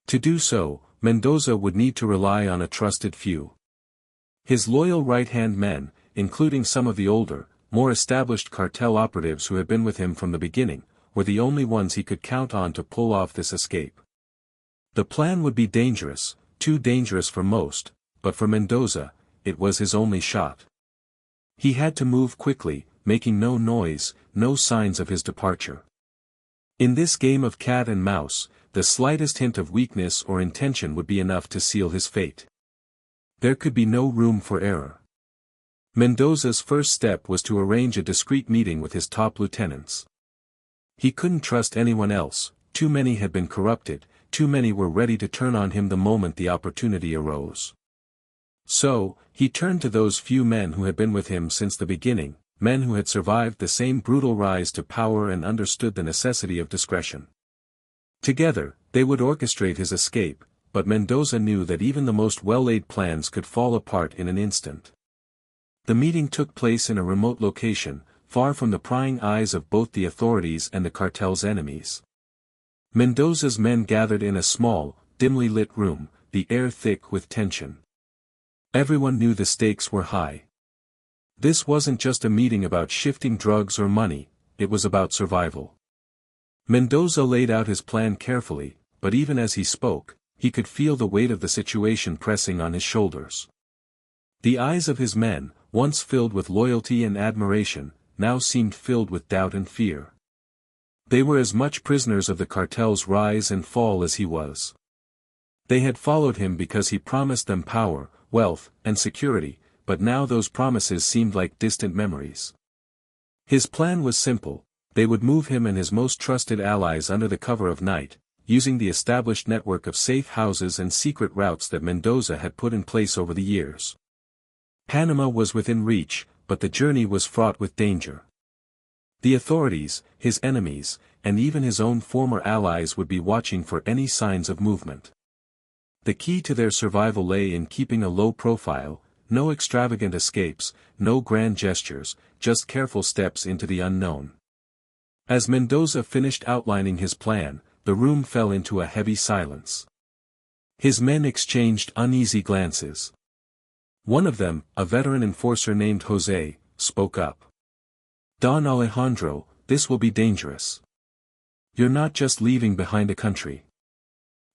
To do so, Mendoza would need to rely on a trusted few. His loyal right-hand men, including some of the older, more established cartel operatives who had been with him from the beginning, were the only ones he could count on to pull off this escape. The plan would be dangerous, too dangerous for most, but for Mendoza, it was his only shot. He had to move quickly, making no noise, no signs of his departure. In this game of cat and mouse, the slightest hint of weakness or intention would be enough to seal his fate. There could be no room for error. Mendoza's first step was to arrange a discreet meeting with his top lieutenants. He couldn't trust anyone else, too many had been corrupted, too many were ready to turn on him the moment the opportunity arose. So, he turned to those few men who had been with him since the beginning, men who had survived the same brutal rise to power and understood the necessity of discretion. Together, they would orchestrate his escape, but Mendoza knew that even the most well-laid plans could fall apart in an instant. The meeting took place in a remote location, far from the prying eyes of both the authorities and the cartel's enemies. Mendoza's men gathered in a small, dimly lit room, the air thick with tension. Everyone knew the stakes were high. This wasn't just a meeting about shifting drugs or money, it was about survival. Mendoza laid out his plan carefully, but even as he spoke, he could feel the weight of the situation pressing on his shoulders. The eyes of his men, once filled with loyalty and admiration, now seemed filled with doubt and fear. They were as much prisoners of the cartel's rise and fall as he was. They had followed him because he promised them power, wealth, and security, but now those promises seemed like distant memories. His plan was simple: they would move him and his most trusted allies under the cover of night, using the established network of safe houses and secret routes that Mendoza had put in place over the years. Panama was within reach, but the journey was fraught with danger. The authorities, his enemies, and even his own former allies would be watching for any signs of movement. The key to their survival lay in keeping a low profile, no extravagant escapes, no grand gestures, just careful steps into the unknown. As Mendoza finished outlining his plan, the room fell into a heavy silence. His men exchanged uneasy glances. One of them, a veteran enforcer named Jose, spoke up. "Don Alejandro, this will be dangerous. You're not just leaving behind a country.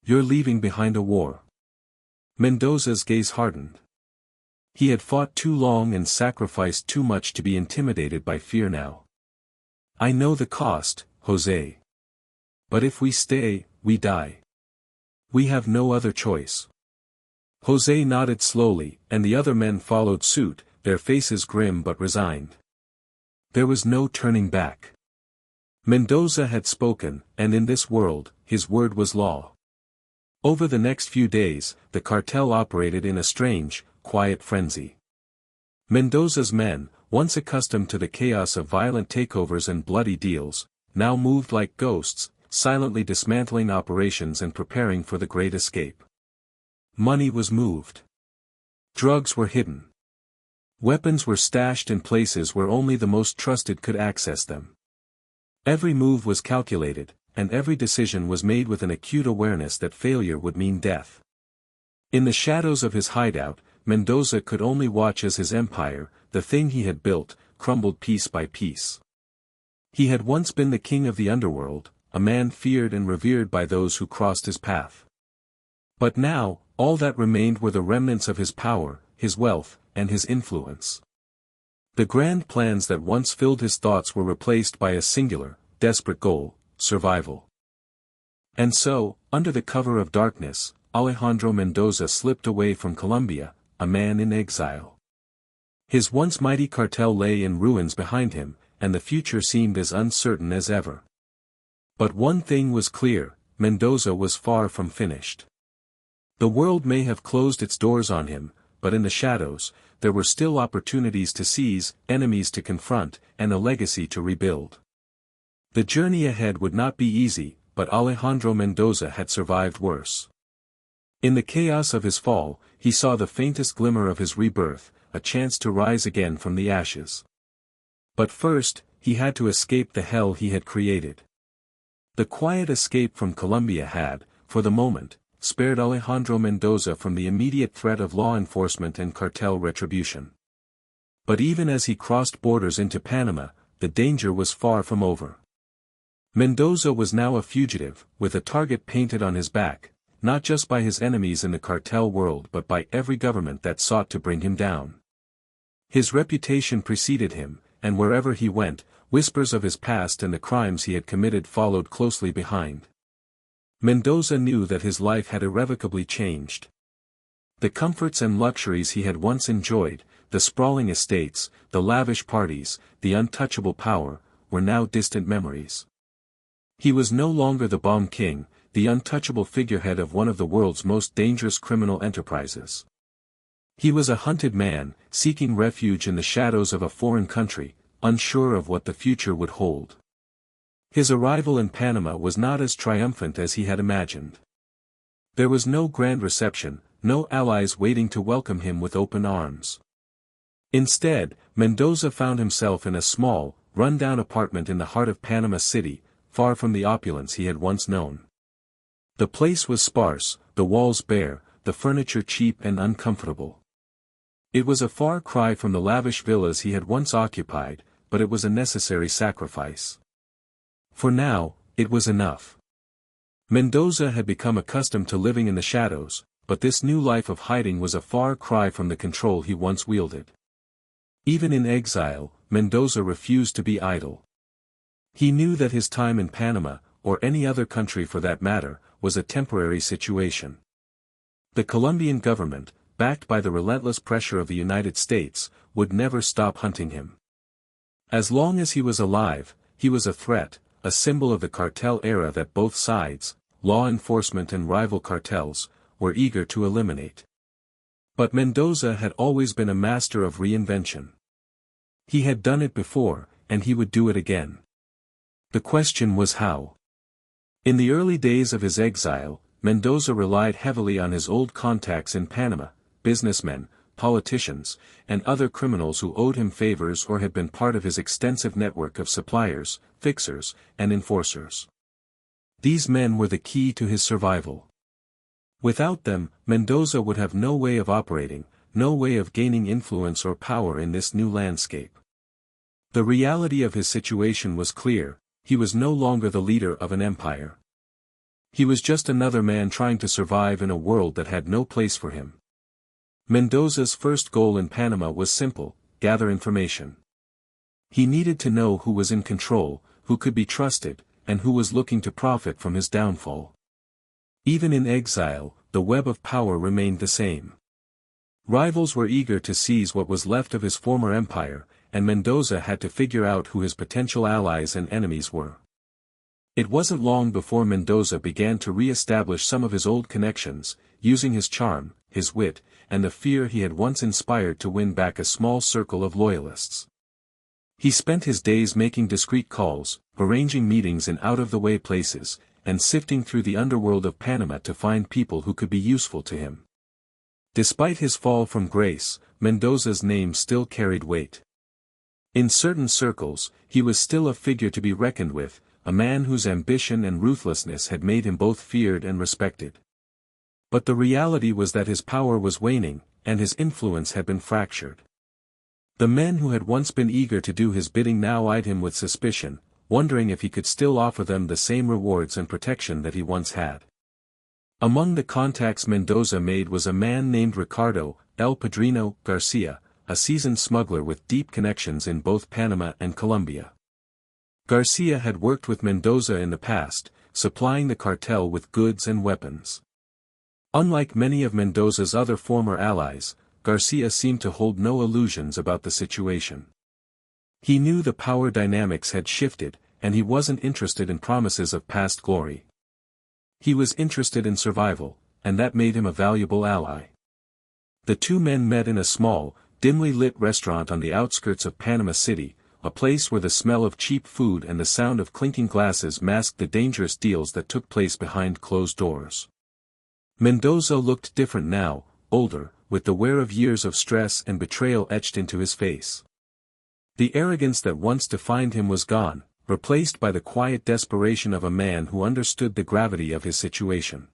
You're leaving behind a war." Mendoza's gaze hardened. He had fought too long and sacrificed too much to be intimidated by fear now. "I know the cost, Jose. But if we stay, we die. We have no other choice." Jose nodded slowly, and the other men followed suit, their faces grim but resigned. There was no turning back. Mendoza had spoken, and in this world, his word was law. Over the next few days, the cartel operated in a strange, quiet frenzy. Mendoza's men, once accustomed to the chaos of violent takeovers and bloody deals, now moved like ghosts, silently dismantling operations and preparing for the great escape. Money was moved. Drugs were hidden. Weapons were stashed in places where only the most trusted could access them. Every move was calculated, and every decision was made with an acute awareness that failure would mean death. In the shadows of his hideout, Mendoza could only watch as his empire, the thing he had built, crumbled piece by piece. He had once been the king of the underworld, a man feared and revered by those who crossed his path. But now, all that remained were the remnants of his power, his wealth, and his influence. The grand plans that once filled his thoughts were replaced by a singular, desperate goal: survival. And so, under the cover of darkness, Alejandro Mendoza slipped away from Colombia, a man in exile. His once mighty cartel lay in ruins behind him, and the future seemed as uncertain as ever. But one thing was clear: Mendoza was far from finished. The world may have closed its doors on him, but in the shadows, there were still opportunities to seize, enemies to confront, and a legacy to rebuild. The journey ahead would not be easy, but Alejandro Mendoza had survived worse. In the chaos of his fall, he saw the faintest glimmer of his rebirth, a chance to rise again from the ashes. But first, he had to escape the hell he had created. The quiet escape from Colombia had, for the moment, spared Alejandro Mendoza from the immediate threat of law enforcement and cartel retribution. But even as he crossed borders into Panama, the danger was far from over. Mendoza was now a fugitive, with a target painted on his back, not just by his enemies in the cartel world but by every government that sought to bring him down. His reputation preceded him, and wherever he went, whispers of his past and the crimes he had committed followed closely behind. Mendoza knew that his life had irrevocably changed. The comforts and luxuries he had once enjoyed, the sprawling estates, the lavish parties, the untouchable power, were now distant memories. He was no longer the bomb king, the untouchable figurehead of one of the world's most dangerous criminal enterprises. He was a hunted man, seeking refuge in the shadows of a foreign country, unsure of what the future would hold. His arrival in Panama was not as triumphant as he had imagined. There was no grand reception, no allies waiting to welcome him with open arms. Instead, Mendoza found himself in a small, run-down apartment in the heart of Panama City, far from the opulence he had once known. The place was sparse, the walls bare, the furniture cheap and uncomfortable. It was a far cry from the lavish villas he had once occupied, but it was a necessary sacrifice. For now, it was enough. Mendoza had become accustomed to living in the shadows, but this new life of hiding was a far cry from the control he once wielded. Even in exile, Mendoza refused to be idle. He knew that his time in Panama, or any other country for that matter, was a temporary situation. The Colombian government, backed by the relentless pressure of the United States, would never stop hunting him. As long as he was alive, he was a threat, a symbol of the cartel era that both sides, law enforcement and rival cartels, were eager to eliminate. But Mendoza had always been a master of reinvention. He had done it before, and he would do it again. The question was how. In the early days of his exile, Mendoza relied heavily on his old contacts in Panama, businessmen, politicians, and other criminals who owed him favors or had been part of his extensive network of suppliers, fixers, and enforcers. These men were the key to his survival. Without them, Mendoza would have no way of operating, no way of gaining influence or power in this new landscape. The reality of his situation was clear: he was no longer the leader of an empire. He was just another man trying to survive in a world that had no place for him. Mendoza's first goal in Panama was simple: gather information. He needed to know who was in control, who could be trusted, and who was looking to profit from his downfall. Even in exile, the web of power remained the same. Rivals were eager to seize what was left of his former empire, and Mendoza had to figure out who his potential allies and enemies were. It wasn't long before Mendoza began to re-establish some of his old connections, using his charm, his wit, and the fear he had once inspired to win back a small circle of loyalists. He spent his days making discreet calls, arranging meetings in out-of-the-way places, and sifting through the underworld of Panama to find people who could be useful to him. Despite his fall from grace, Mendoza's name still carried weight. In certain circles, he was still a figure to be reckoned with, a man whose ambition and ruthlessness had made him both feared and respected. But the reality was that his power was waning, and his influence had been fractured. The men who had once been eager to do his bidding now eyed him with suspicion, wondering if he could still offer them the same rewards and protection that he once had. Among the contacts Mendoza made was a man named Ricardo El Padrino Garcia, a seasoned smuggler with deep connections in both Panama and Colombia. Garcia had worked with Mendoza in the past, supplying the cartel with goods and weapons. Unlike many of Mendoza's other former allies, Garcia seemed to hold no illusions about the situation. He knew the power dynamics had shifted, and he wasn't interested in promises of past glory. He was interested in survival, and that made him a valuable ally. The two men met in a small, dimly lit restaurant on the outskirts of Panama City, a place where the smell of cheap food and the sound of clinking glasses masked the dangerous deals that took place behind closed doors. Mendoza looked different now, older, with the wear of years of stress and betrayal etched into his face. The arrogance that once defined him was gone, replaced by the quiet desperation of a man who understood the gravity of his situation.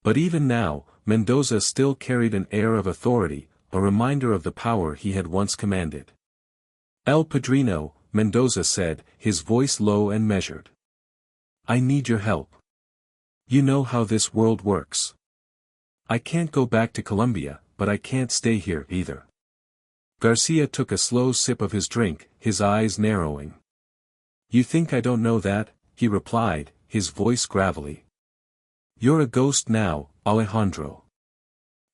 But even now, Mendoza still carried an air of authority, a reminder of the power he had once commanded. El Padrino, Mendoza said, his voice low and measured. I need your help. You know how this world works. I can't go back to Colombia, but I can't stay here either. Garcia took a slow sip of his drink, his eyes narrowing. You think I don't know that? He replied, his voice gravelly. You're a ghost now, Alejandro.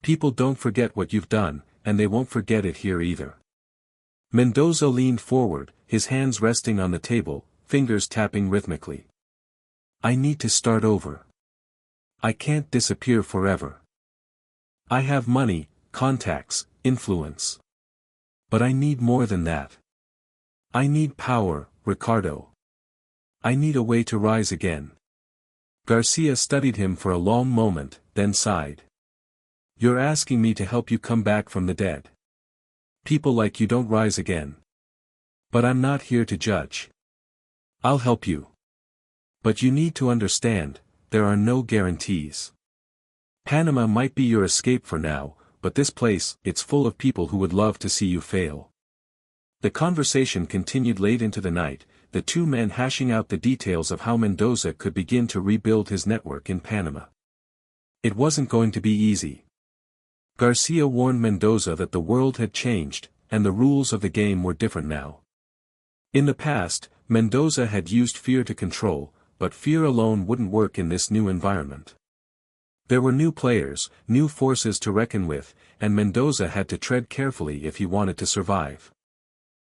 People don't forget what you've done, and they won't forget it here either. Mendoza leaned forward, his hands resting on the table, fingers tapping rhythmically. I need to start over. I can't disappear forever. I have money, contacts, influence. But I need more than that. I need power, Ricardo. I need a way to rise again. Garcia studied him for a long moment, then sighed. You're asking me to help you come back from the dead. People like you don't rise again. But I'm not here to judge. I'll help you. But you need to understand, there are no guarantees. Panama might be your escape for now, but this place, it's full of people who would love to see you fail. The conversation continued late into the night, the two men hashing out the details of how Mendoza could begin to rebuild his network in Panama. It wasn't going to be easy. Garcia warned Mendoza that the world had changed, and the rules of the game were different now. In the past, Mendoza had used fear to control, but fear alone wouldn't work in this new environment. There were new players, new forces to reckon with, and Mendoza had to tread carefully if he wanted to survive.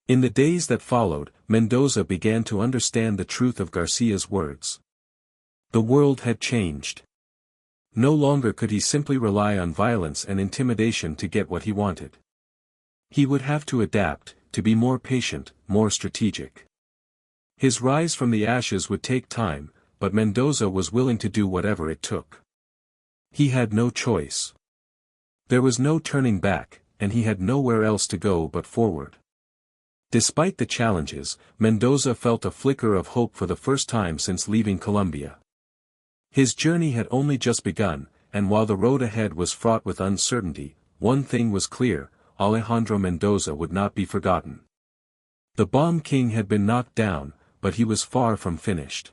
In the days that followed, Mendoza began to understand the truth of Garcia's words. The world had changed. No longer could he simply rely on violence and intimidation to get what he wanted. He would have to adapt, to be more patient, more strategic. His rise from the ashes would take time, but Mendoza was willing to do whatever it took. He had no choice. There was no turning back, and he had nowhere else to go but forward. Despite the challenges, Mendoza felt a flicker of hope for the first time since leaving Colombia. His journey had only just begun, and while the road ahead was fraught with uncertainty, one thing was clear: Alejandro Mendoza would not be forgotten. The Bomb King had been knocked down, but he was far from finished.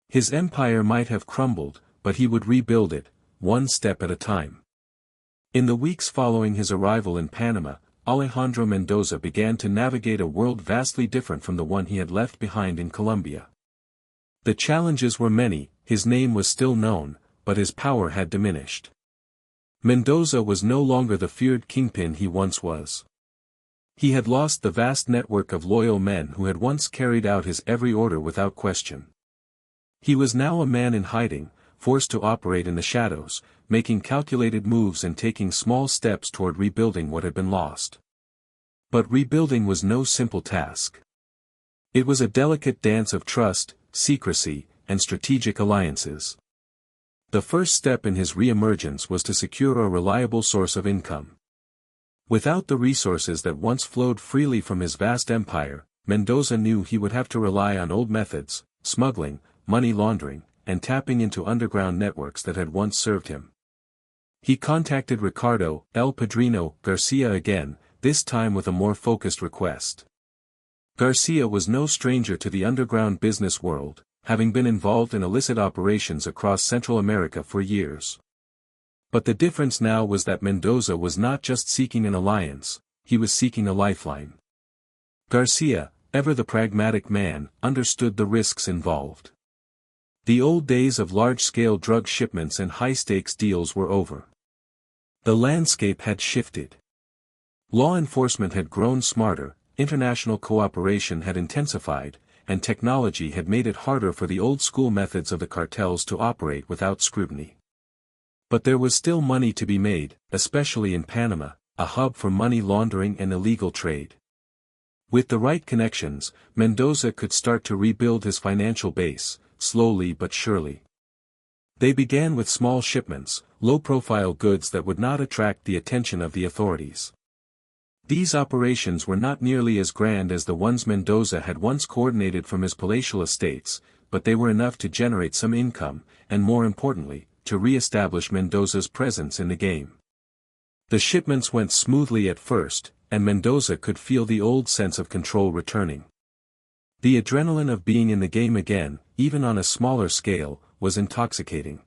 His empire might have crumbled, but he would rebuild it, one step at a time. In the weeks following his arrival in Panama, Alejandro Mendoza began to navigate a world vastly different from the one he had left behind in Colombia. The challenges were many, his name was still known, but his power had diminished. Mendoza was no longer the feared kingpin he once was. He had lost the vast network of loyal men who had once carried out his every order without question. He was now a man in hiding, forced to operate in the shadows, making calculated moves and taking small steps toward rebuilding what had been lost. But rebuilding was no simple task. It was a delicate dance of trust, secrecy, and strategic alliances. The first step in his re-emergence was to secure a reliable source of income. Without the resources that once flowed freely from his vast empire, Mendoza knew he would have to rely on old methods: smuggling, money laundering, and tapping into underground networks that had once served him. He contacted Ricardo, El Padrino, Garcia again, this time with a more focused request. Garcia was no stranger to the underground business world, having been involved in illicit operations across Central America for years. But the difference now was that Mendoza was not just seeking an alliance, he was seeking a lifeline. Garcia, ever the pragmatic man, understood the risks involved. The old days of large-scale drug shipments and high-stakes deals were over. The landscape had shifted. Law enforcement had grown smarter, international cooperation had intensified, and technology had made it harder for the old-school methods of the cartels to operate without scrutiny. But there was still money to be made, especially in Panama, a hub for money laundering and illegal trade. With the right connections, Mendoza could start to rebuild his financial base, slowly but surely. They began with small shipments, low-profile goods that would not attract the attention of the authorities. These operations were not nearly as grand as the ones Mendoza had once coordinated from his palatial estates, but they were enough to generate some income, and more importantly, to re-establish Mendoza's presence in the game. The shipments went smoothly at first, and Mendoza could feel the old sense of control returning. The adrenaline of being in the game again, even on a smaller scale, was intoxicating.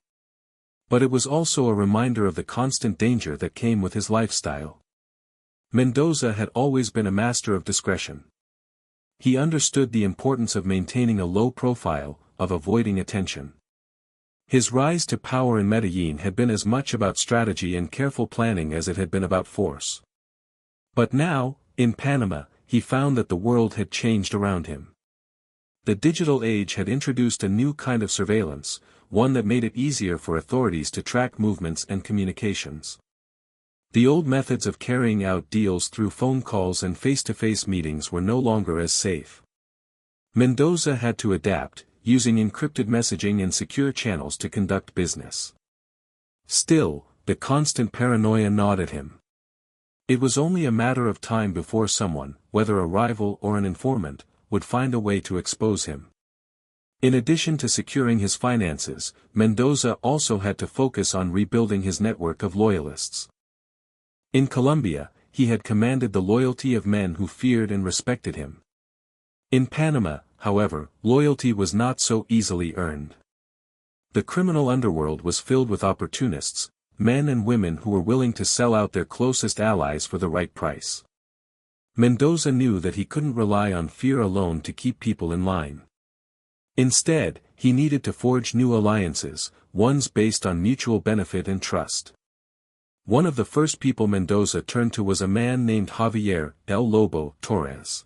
But it was also a reminder of the constant danger that came with his lifestyle. Mendoza had always been a master of discretion. He understood the importance of maintaining a low profile, of avoiding attention. His rise to power in Medellín had been as much about strategy and careful planning as it had been about force. But now, in Panama, he found that the world had changed around him. The digital age had introduced a new kind of surveillance, one that made it easier for authorities to track movements and communications. The old methods of carrying out deals through phone calls and face-to-face meetings were no longer as safe. Mendoza had to adapt, using encrypted messaging and secure channels to conduct business. Still, the constant paranoia gnawed at him. It was only a matter of time before someone, whether a rival or an informant, would find a way to expose him. In addition to securing his finances, Mendoza also had to focus on rebuilding his network of loyalists. In Colombia, he had commanded the loyalty of men who feared and respected him. In Panama, however, loyalty was not so easily earned. The criminal underworld was filled with opportunists, men and women who were willing to sell out their closest allies for the right price. Mendoza knew that he couldn't rely on fear alone to keep people in line. Instead, he needed to forge new alliances, ones based on mutual benefit and trust. One of the first people Mendoza turned to was a man named Javier El Lobo Torres.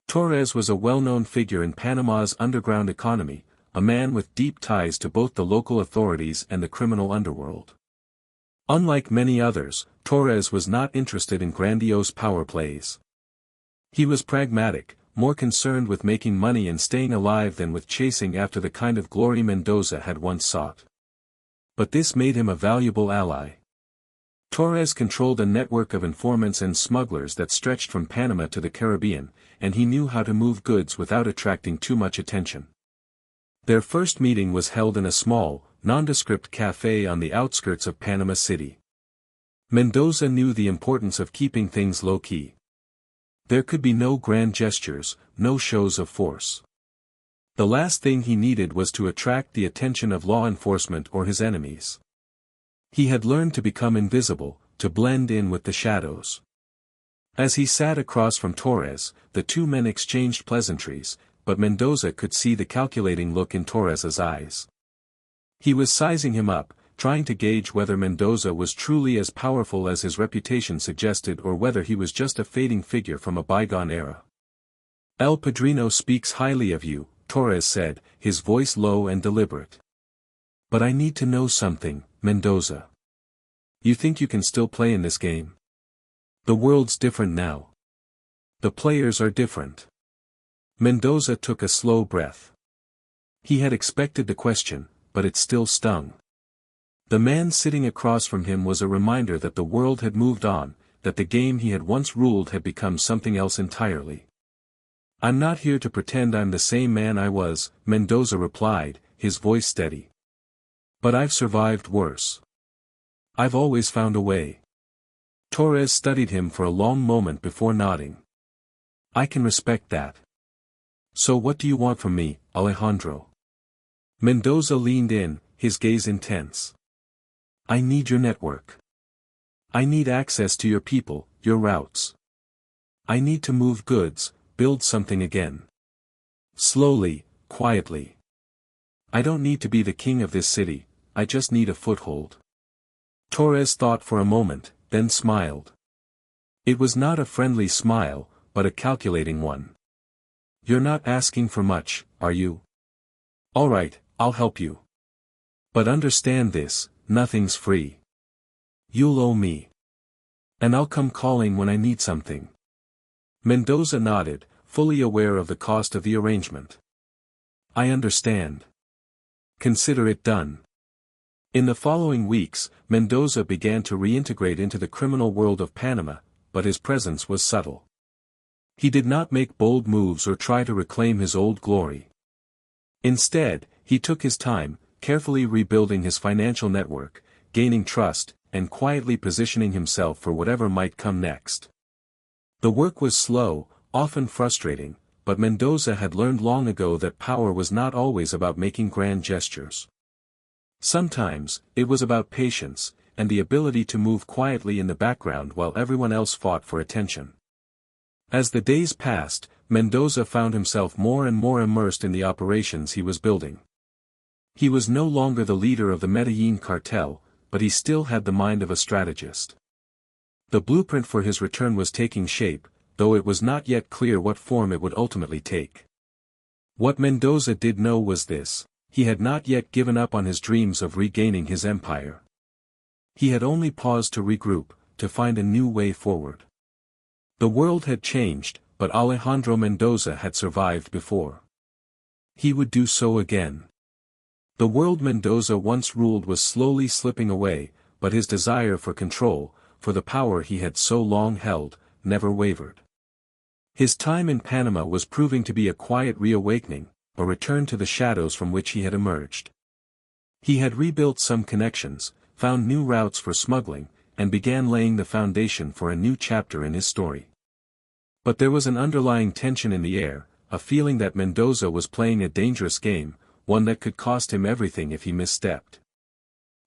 Torres was a well-known figure in Panama's underground economy, a man with deep ties to both the local authorities and the criminal underworld. Unlike many others, Torres was not interested in grandiose power plays. He was pragmatic, more concerned with making money and staying alive than with chasing after the kind of glory Mendoza had once sought. But this made him a valuable ally. Torres controlled a network of informants and smugglers that stretched from Panama to the Caribbean, and he knew how to move goods without attracting too much attention. Their first meeting was held in a small, nondescript café on the outskirts of Panama City. Mendoza knew the importance of keeping things low-key. There could be no grand gestures, no shows of force. The last thing he needed was to attract the attention of law enforcement or his enemies. He had learned to become invisible, to blend in with the shadows. As he sat across from Torres, the two men exchanged pleasantries, but Mendoza could see the calculating look in Torres's eyes. He was sizing him up, trying to gauge whether Mendoza was truly as powerful as his reputation suggested or whether he was just a fading figure from a bygone era. El Padrino speaks highly of you, Torres said, his voice low and deliberate. But I need to know something, Mendoza. You think you can still play in this game? The world's different now. The players are different. Mendoza took a slow breath. He had expected the question, but it still stung. The man sitting across from him was a reminder that the world had moved on, that the game he had once ruled had become something else entirely. I'm not here to pretend I'm the same man I was, Mendoza replied, his voice steady. But I've survived worse. I've always found a way. Torres studied him for a long moment before nodding. I can respect that. So what do you want from me, Alejandro? Mendoza leaned in, his gaze intense. I need your network. I need access to your people, your routes. I need to move goods, build something again. Slowly, quietly. I don't need to be the king of this city, I just need a foothold. Torres thought for a moment, then smiled. It was not a friendly smile, but a calculating one. You're not asking for much, are you? All right, I'll help you. But understand this, nothing's free. You'll owe me. And I'll come calling when I need something. Mendoza nodded, fully aware of the cost of the arrangement. I understand. Consider it done. In the following weeks, Mendoza began to reintegrate into the criminal world of Panama, but his presence was subtle. He did not make bold moves or try to reclaim his old glory. Instead, he took his time, carefully rebuilding his financial network, gaining trust, and quietly positioning himself for whatever might come next. The work was slow, often frustrating, but Mendoza had learned long ago that power was not always about making grand gestures. Sometimes, it was about patience, and the ability to move quietly in the background while everyone else fought for attention. As the days passed, Mendoza found himself more and more immersed in the operations he was building. He was no longer the leader of the Medellín cartel, but he still had the mind of a strategist. The blueprint for his return was taking shape, though it was not yet clear what form it would ultimately take. What Mendoza did know was this: he had not yet given up on his dreams of regaining his empire. He had only paused to regroup, to find a new way forward. The world had changed, but Alejandro Mendoza had survived before. He would do so again. The world Mendoza once ruled was slowly slipping away, but his desire for control, for the power he had so long held, never wavered. His time in Panama was proving to be a quiet reawakening, a return to the shadows from which he had emerged. He had rebuilt some connections, found new routes for smuggling, and began laying the foundation for a new chapter in his story. But there was an underlying tension in the air, a feeling that Mendoza was playing a dangerous game, one that could cost him everything if he misstepped.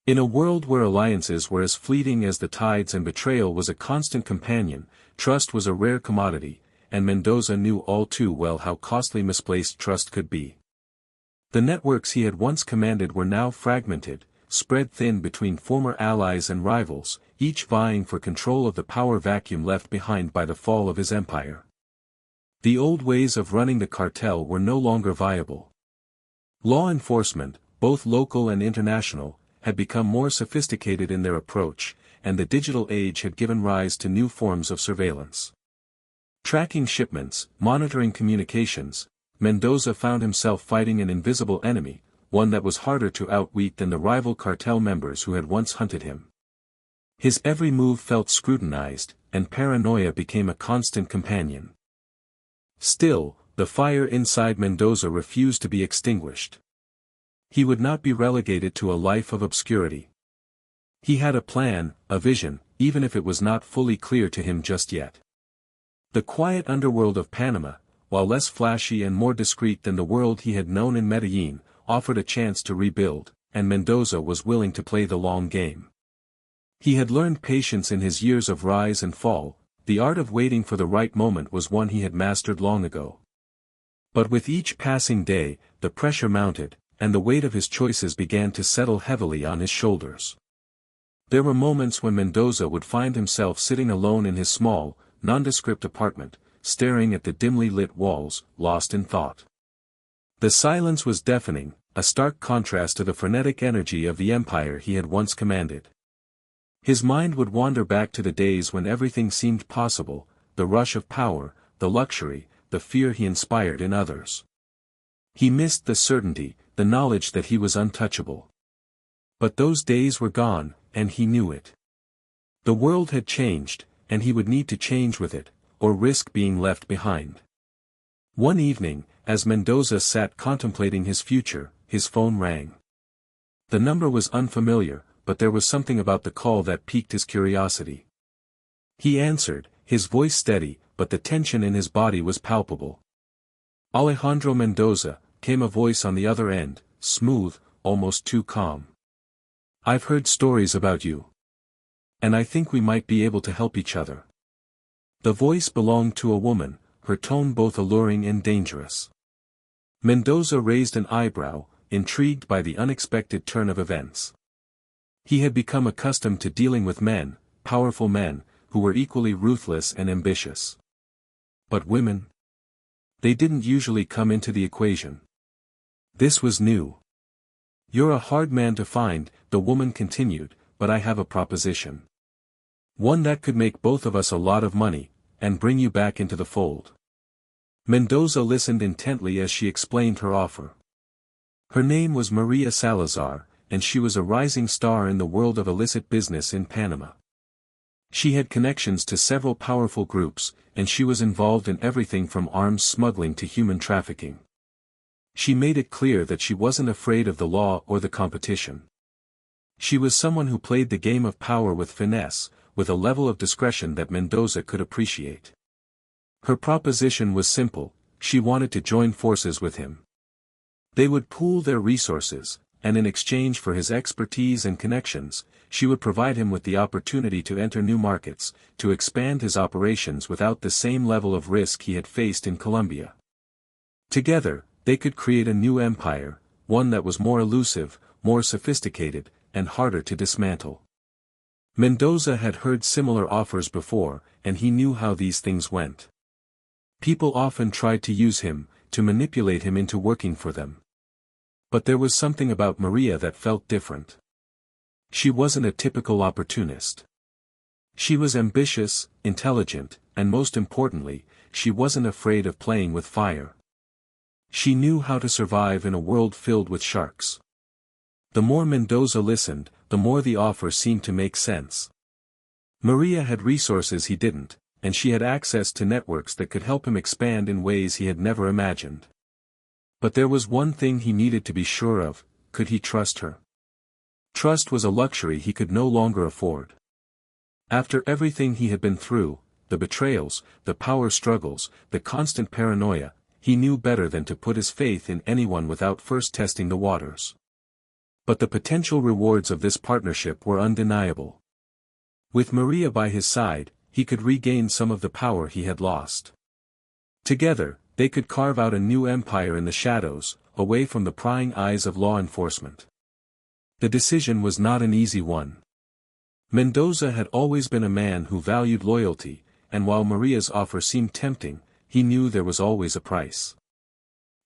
In a world where alliances were as fleeting as the tides and betrayal was a constant companion, trust was a rare commodity, and Mendoza knew all too well how costly misplaced trust could be. The networks he had once commanded were now fragmented, spread thin between former allies and rivals, each vying for control of the power vacuum left behind by the fall of his empire. The old ways of running the cartel were no longer viable. Law enforcement, both local and international, had become more sophisticated in their approach, and the digital age had given rise to new forms of surveillance. Tracking shipments, monitoring communications, Mendoza found himself fighting an invisible enemy, one that was harder to outwit than the rival cartel members who had once hunted him. His every move felt scrutinized, and paranoia became a constant companion. Still, the fire inside Mendoza refused to be extinguished. He would not be relegated to a life of obscurity. He had a plan, a vision, even if it was not fully clear to him just yet. The quiet underworld of Panama, while less flashy and more discreet than the world he had known in Medellín, offered a chance to rebuild, and Mendoza was willing to play the long game. He had learned patience in his years of rise and fall. The art of waiting for the right moment was one he had mastered long ago. But with each passing day, the pressure mounted, and the weight of his choices began to settle heavily on his shoulders. There were moments when Mendoza would find himself sitting alone in his small, nondescript apartment, staring at the dimly lit walls, lost in thought. The silence was deafening, a stark contrast to the frenetic energy of the empire he had once commanded. His mind would wander back to the days when everything seemed possible, the rush of power, the luxury, the fear he inspired in others. He missed the certainty, the knowledge that he was untouchable. But those days were gone, and he knew it. The world had changed, and he would need to change with it, or risk being left behind. One evening, as Mendoza sat contemplating his future, his phone rang. The number was unfamiliar, but there was something about the call that piqued his curiosity. He answered, his voice steady, but the tension in his body was palpable. "Alejandro Mendoza," came a voice on the other end, smooth, almost too calm. "I've heard stories about you. And I think we might be able to help each other." The voice belonged to a woman, her tone both alluring and dangerous. Mendoza raised an eyebrow, intrigued by the unexpected turn of events. He had become accustomed to dealing with men, powerful men, who were equally ruthless and ambitious. But women? They didn't usually come into the equation. This was new. "You're a hard man to find," the woman continued, "but I have a proposition. One that could make both of us a lot of money, and bring you back into the fold." Mendoza listened intently as she explained her offer. Her name was Maria Salazar, and she was a rising star in the world of illicit business in Panama. She had connections to several powerful groups, and she was involved in everything from arms smuggling to human trafficking. She made it clear that she wasn't afraid of the law or the competition. She was someone who played the game of power with finesse, with a level of discretion that Mendoza could appreciate. Her proposition was simple: she wanted to join forces with him. They would pool their resources, and in exchange for his expertise and connections, she would provide him with the opportunity to enter new markets, to expand his operations without the same level of risk he had faced in Colombia. Together, they could create a new empire, one that was more elusive, more sophisticated, and harder to dismantle. Mendoza had heard similar offers before, and he knew how these things went. People often tried to use him, to manipulate him into working for them. But there was something about Maria that felt different. She wasn't a typical opportunist. She was ambitious, intelligent, and most importantly, she wasn't afraid of playing with fire. She knew how to survive in a world filled with sharks. The more Mendoza listened, the more the offer seemed to make sense. Maria had resources he didn't, and she had access to networks that could help him expand in ways he had never imagined. But there was one thing he needed to be sure of: could he trust her? Trust was a luxury he could no longer afford. After everything he had been through, the betrayals, the power struggles, the constant paranoia, he knew better than to put his faith in anyone without first testing the waters. But the potential rewards of this partnership were undeniable. With Maria by his side, he could regain some of the power he had lost. Together, they could carve out a new empire in the shadows, away from the prying eyes of law enforcement. The decision was not an easy one. Mendoza had always been a man who valued loyalty, and while Maria's offer seemed tempting, he knew there was always a price.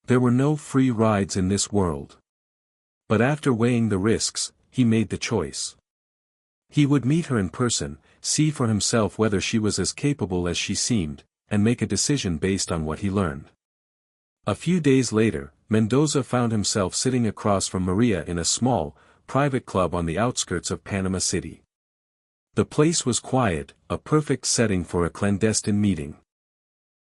There were no free rides in this world. But after weighing the risks, he made the choice. He would meet her in person, see for himself whether she was as capable as she seemed, and make a decision based on what he learned. A few days later, Mendoza found himself sitting across from Maria in a small, private club on the outskirts of Panama City. The place was quiet, a perfect setting for a clandestine meeting.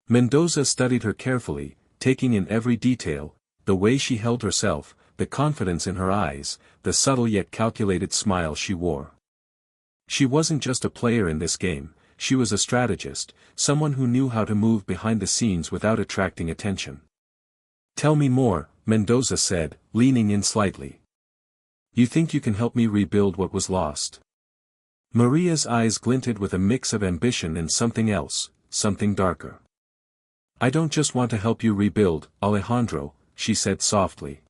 Mendoza studied her carefully, taking in every detail: the way she held herself, the confidence in her eyes, the subtle yet calculated smile she wore. She wasn't just a player in this game, she was a strategist, someone who knew how to move behind the scenes without attracting attention. "Tell me more," Mendoza said, leaning in slightly. "You think you can help me rebuild what was lost?" Maria's eyes glinted with a mix of ambition and something else, something darker. "I don't just want to help you rebuild, Alejandro," she said softly.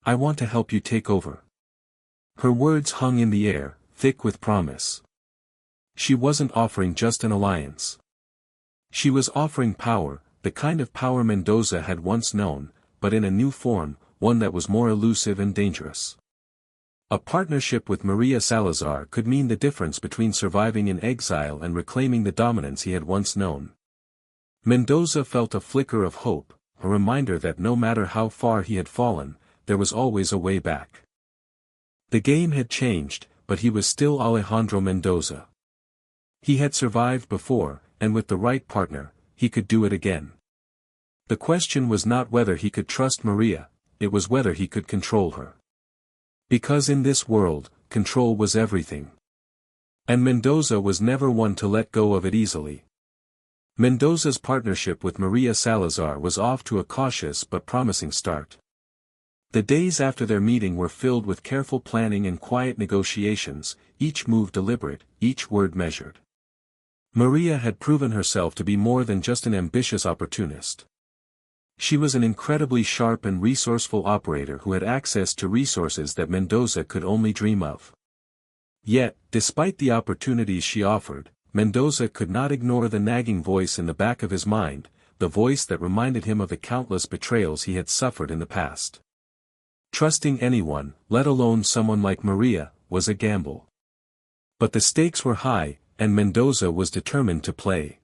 "I want to help you take over." Her words hung in the air, thick with promise. She wasn't offering just an alliance. She was offering power, the kind of power Mendoza had once known, but in a new form, one that was more elusive and dangerous. A partnership with Maria Salazar could mean the difference between surviving in exile and reclaiming the dominance he had once known. Mendoza felt a flicker of hope, a reminder that no matter how far he had fallen, there was always a way back. The game had changed, but he was still Alejandro Mendoza. He had survived before, and with the right partner, he could do it again. The question was not whether he could trust Maria, it was whether he could control her. Because in this world, control was everything. And Mendoza was never one to let go of it easily. Mendoza's partnership with Maria Salazar was off to a cautious but promising start. The days after their meeting were filled with careful planning and quiet negotiations, each move deliberate, each word measured. Maria had proven herself to be more than just an ambitious opportunist. She was an incredibly sharp and resourceful operator who had access to resources that Mendoza could only dream of. Yet, despite the opportunities she offered, Mendoza could not ignore the nagging voice in the back of his mind, the voice that reminded him of the countless betrayals he had suffered in the past. Trusting anyone, let alone someone like Maria, was a gamble. But the stakes were high, and Mendoza was determined to play.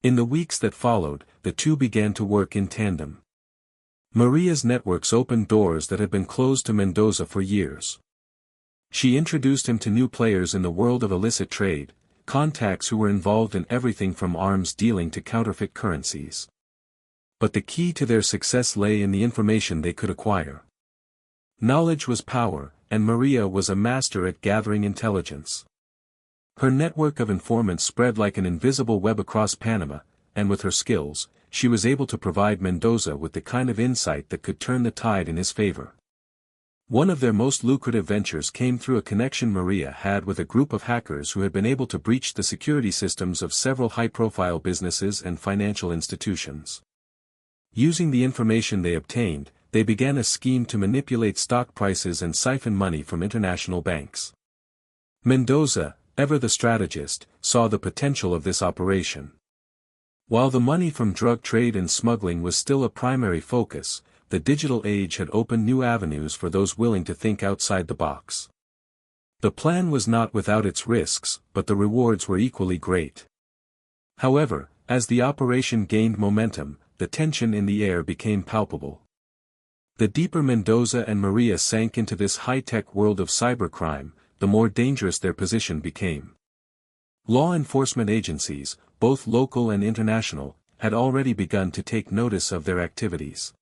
In the weeks that followed, the two began to work in tandem. Maria's networks opened doors that had been closed to Mendoza for years. She introduced him to new players in the world of illicit trade, contacts who were involved in everything from arms dealing to counterfeit currencies. But the key to their success lay in the information they could acquire. Knowledge was power, and Maria was a master at gathering intelligence. Her network of informants spread like an invisible web across Panama, and with her skills, she was able to provide Mendoza with the kind of insight that could turn the tide in his favor. One of their most lucrative ventures came through a connection Maria had with a group of hackers who had been able to breach the security systems of several high-profile businesses and financial institutions. Using the information they obtained, they began a scheme to manipulate stock prices and siphon money from international banks. Mendoza, ever the strategist, saw the potential of this operation. While the money from drug trade and smuggling was still a primary focus, the digital age had opened new avenues for those willing to think outside the box. The plan was not without its risks, but the rewards were equally great. However, as the operation gained momentum, the tension in the air became palpable. The deeper Mendoza and Maria sank into this high-tech world of cybercrime, the more dangerous their position became. Law enforcement agencies, both local and international, had already begun to take notice of their activities.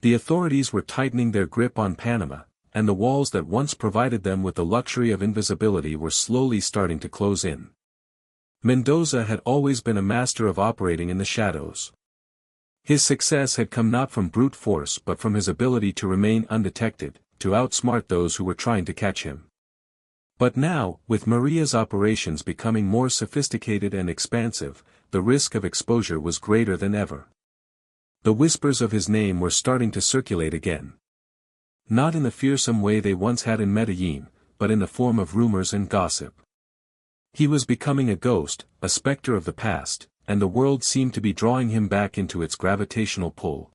The authorities were tightening their grip on Panama, and the walls that once provided them with the luxury of invisibility were slowly starting to close in. Mendoza had always been a master of operating in the shadows. His success had come not from brute force but from his ability to remain undetected, to outsmart those who were trying to catch him. But now, with Maria's operations becoming more sophisticated and expansive, the risk of exposure was greater than ever. The whispers of his name were starting to circulate again. Not in the fearsome way they once had in Medellín, but in the form of rumors and gossip. He was becoming a ghost, a specter of the past, and the world seemed to be drawing him back into its gravitational pull.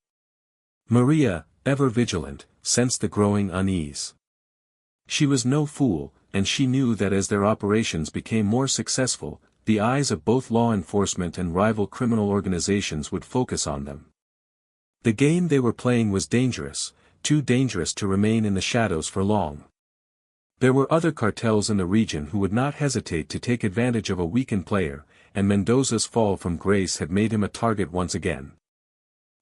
Maria, ever vigilant, sensed the growing unease. She was no fool, and she knew that as their operations became more successful, the eyes of both law enforcement and rival criminal organizations would focus on them. The game they were playing was dangerous, too dangerous to remain in the shadows for long. There were other cartels in the region who would not hesitate to take advantage of a weakened player, and Mendoza's fall from grace had made him a target once again.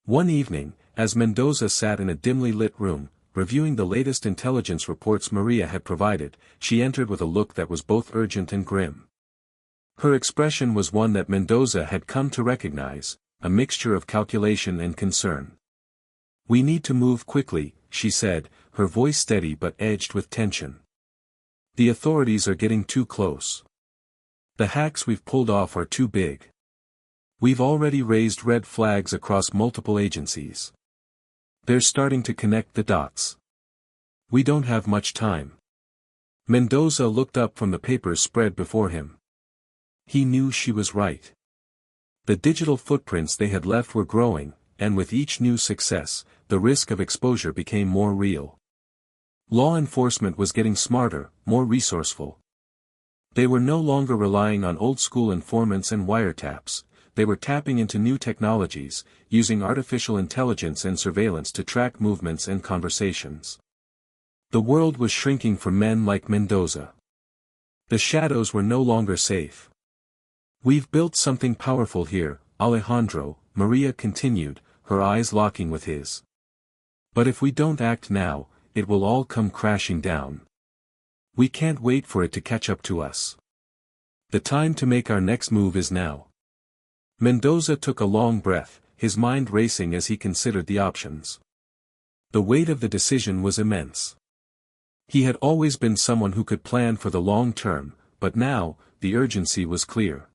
One evening, as Mendoza sat in a dimly lit room, reviewing the latest intelligence reports Maria had provided, she entered with a look that was both urgent and grim. Her expression was one that Mendoza had come to recognize, a mixture of calculation and concern. "We need to move quickly," she said, her voice steady but edged with tension. "The authorities are getting too close. The hacks we've pulled off are too big. We've already raised red flags across multiple agencies. They're starting to connect the dots. We don't have much time." Mendoza looked up from the papers spread before him. He knew she was right. The digital footprints they had left were growing, and with each new success, the risk of exposure became more real. Law enforcement was getting smarter, more resourceful. They were no longer relying on old-school informants and wiretaps, they were tapping into new technologies, using artificial intelligence and surveillance to track movements and conversations. The world was shrinking for men like Mendoza. The shadows were no longer safe. "We've built something powerful here, Alejandro," Maria continued, her eyes locking with his. "But if we don't act now, it will all come crashing down. We can't wait for it to catch up to us. The time to make our next move is now." Mendoza took a long breath, his mind racing as he considered the options. The weight of the decision was immense. He had always been someone who could plan for the long term, but now, the urgency was clear.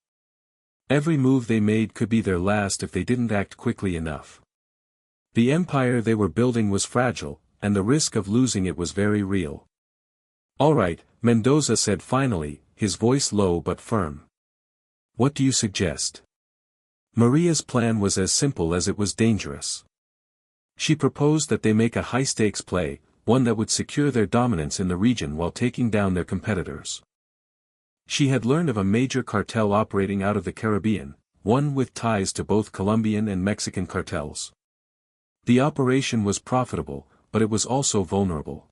Every move they made could be their last if they didn't act quickly enough. The empire they were building was fragile, and the risk of losing it was very real. "All right," Mendoza said finally, his voice low but firm. "What do you suggest?" Maria's plan was as simple as it was dangerous. She proposed that they make a high-stakes play, one that would secure their dominance in the region while taking down their competitors. She had learned of a major cartel operating out of the Caribbean, one with ties to both Colombian and Mexican cartels. The operation was profitable, but it was also vulnerable.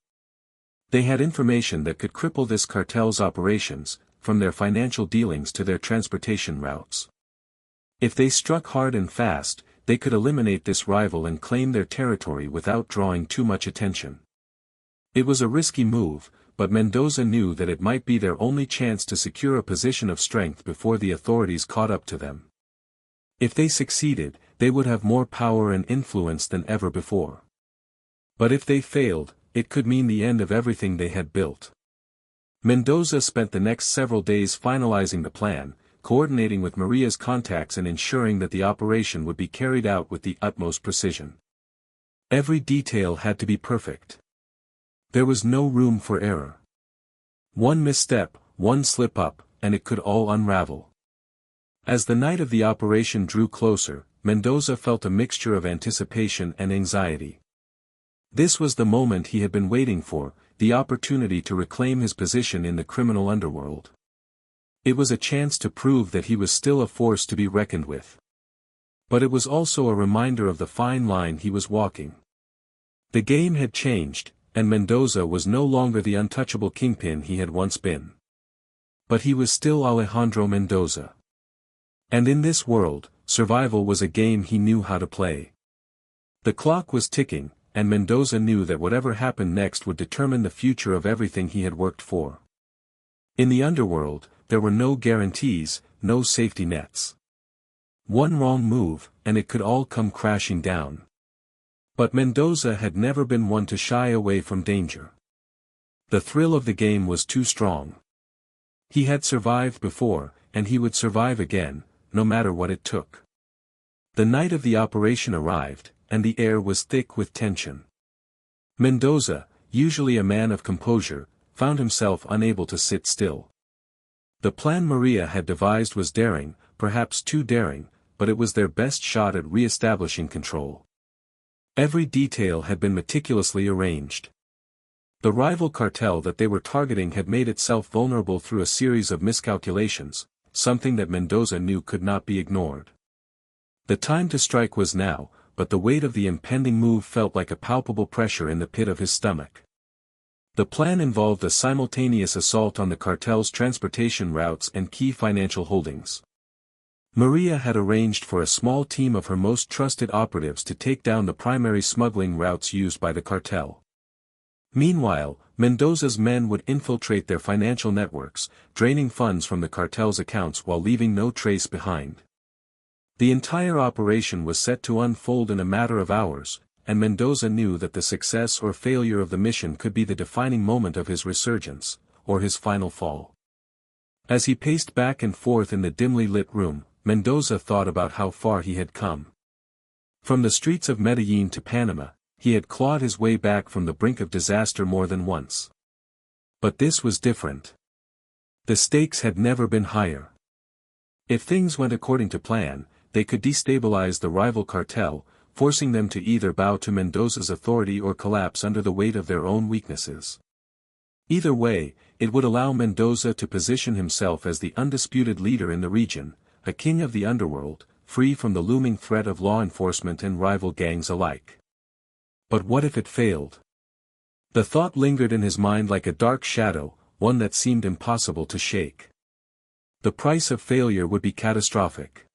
They had information that could cripple this cartel's operations, from their financial dealings to their transportation routes. If they struck hard and fast, they could eliminate this rival and claim their territory without drawing too much attention. It was a risky move, but Mendoza knew that it might be their only chance to secure a position of strength before the authorities caught up to them. If they succeeded, they would have more power and influence than ever before. But if they failed, it could mean the end of everything they had built. Mendoza spent the next several days finalizing the plan, coordinating with Maria's contacts and ensuring that the operation would be carried out with the utmost precision. Every detail had to be perfect. There was no room for error. One misstep, one slip-up, and it could all unravel. As the night of the operation drew closer, Mendoza felt a mixture of anticipation and anxiety. This was the moment he had been waiting for, the opportunity to reclaim his position in the criminal underworld. It was a chance to prove that he was still a force to be reckoned with. But it was also a reminder of the fine line he was walking. The game had changed, and Mendoza was no longer the untouchable kingpin he had once been. But he was still Alejandro Mendoza. And in this world, survival was a game he knew how to play. The clock was ticking, and Mendoza knew that whatever happened next would determine the future of everything he had worked for. In the underworld, there were no guarantees, no safety nets. One wrong move, and it could all come crashing down. But Mendoza had never been one to shy away from danger. The thrill of the game was too strong. He had survived before, and he would survive again, no matter what it took. The night of the operation arrived, and the air was thick with tension. Mendoza, usually a man of composure, found himself unable to sit still. The plan Maria had devised was daring, perhaps too daring, but it was their best shot at re-establishing control. Every detail had been meticulously arranged. The rival cartel that they were targeting had made itself vulnerable through a series of miscalculations, something that Mendoza knew could not be ignored. The time to strike was now, but the weight of the impending move felt like a palpable pressure in the pit of his stomach. The plan involved a simultaneous assault on the cartel's transportation routes and key financial holdings. Maria had arranged for a small team of her most trusted operatives to take down the primary smuggling routes used by the cartel. Meanwhile, Mendoza's men would infiltrate their financial networks, draining funds from the cartel's accounts while leaving no trace behind. The entire operation was set to unfold in a matter of hours, and Mendoza knew that the success or failure of the mission could be the defining moment of his resurgence, or his final fall. As he paced back and forth in the dimly lit room, Mendoza thought about how far he had come. From the streets of Medellín to Panama, he had clawed his way back from the brink of disaster more than once. But this was different. The stakes had never been higher. If things went according to plan, they could destabilize the rival cartel, forcing them to either bow to Mendoza's authority or collapse under the weight of their own weaknesses. Either way, it would allow Mendoza to position himself as the undisputed leader in the region, a king of the underworld, free from the looming threat of law enforcement and rival gangs alike. But what if it failed? The thought lingered in his mind like a dark shadow, one that seemed impossible to shake. The price of failure would be catastrophic.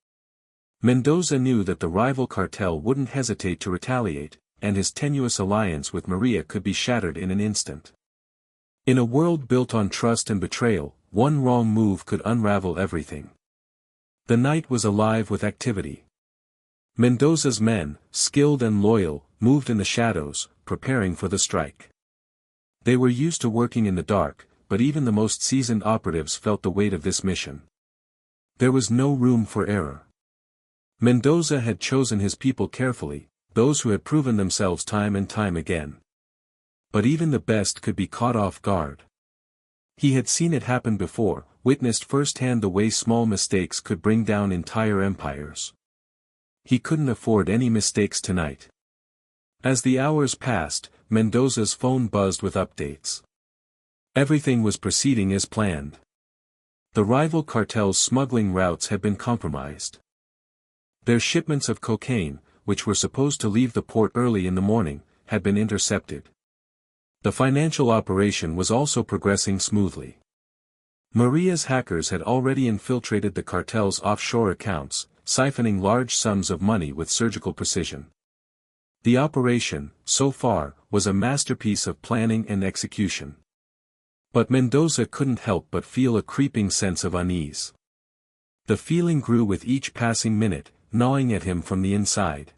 Mendoza knew that the rival cartel wouldn't hesitate to retaliate, and his tenuous alliance with Maria could be shattered in an instant. In a world built on trust and betrayal, one wrong move could unravel everything. The night was alive with activity. Mendoza's men, skilled and loyal, moved in the shadows, preparing for the strike. They were used to working in the dark, but even the most seasoned operatives felt the weight of this mission. There was no room for error. Mendoza had chosen his people carefully, those who had proven themselves time and time again. But even the best could be caught off guard. He had seen it happen before, witnessed firsthand the way small mistakes could bring down entire empires. He couldn't afford any mistakes tonight. As the hours passed, Mendoza's phone buzzed with updates. Everything was proceeding as planned. The rival cartel's smuggling routes had been compromised. Their shipments of cocaine, which were supposed to leave the port early in the morning, had been intercepted. The financial operation was also progressing smoothly. Maria's hackers had already infiltrated the cartel's offshore accounts, siphoning large sums of money with surgical precision. The operation, so far, was a masterpiece of planning and execution. But Mendoza couldn't help but feel a creeping sense of unease. The feeling grew with each passing minute, gnawing at him from the inside.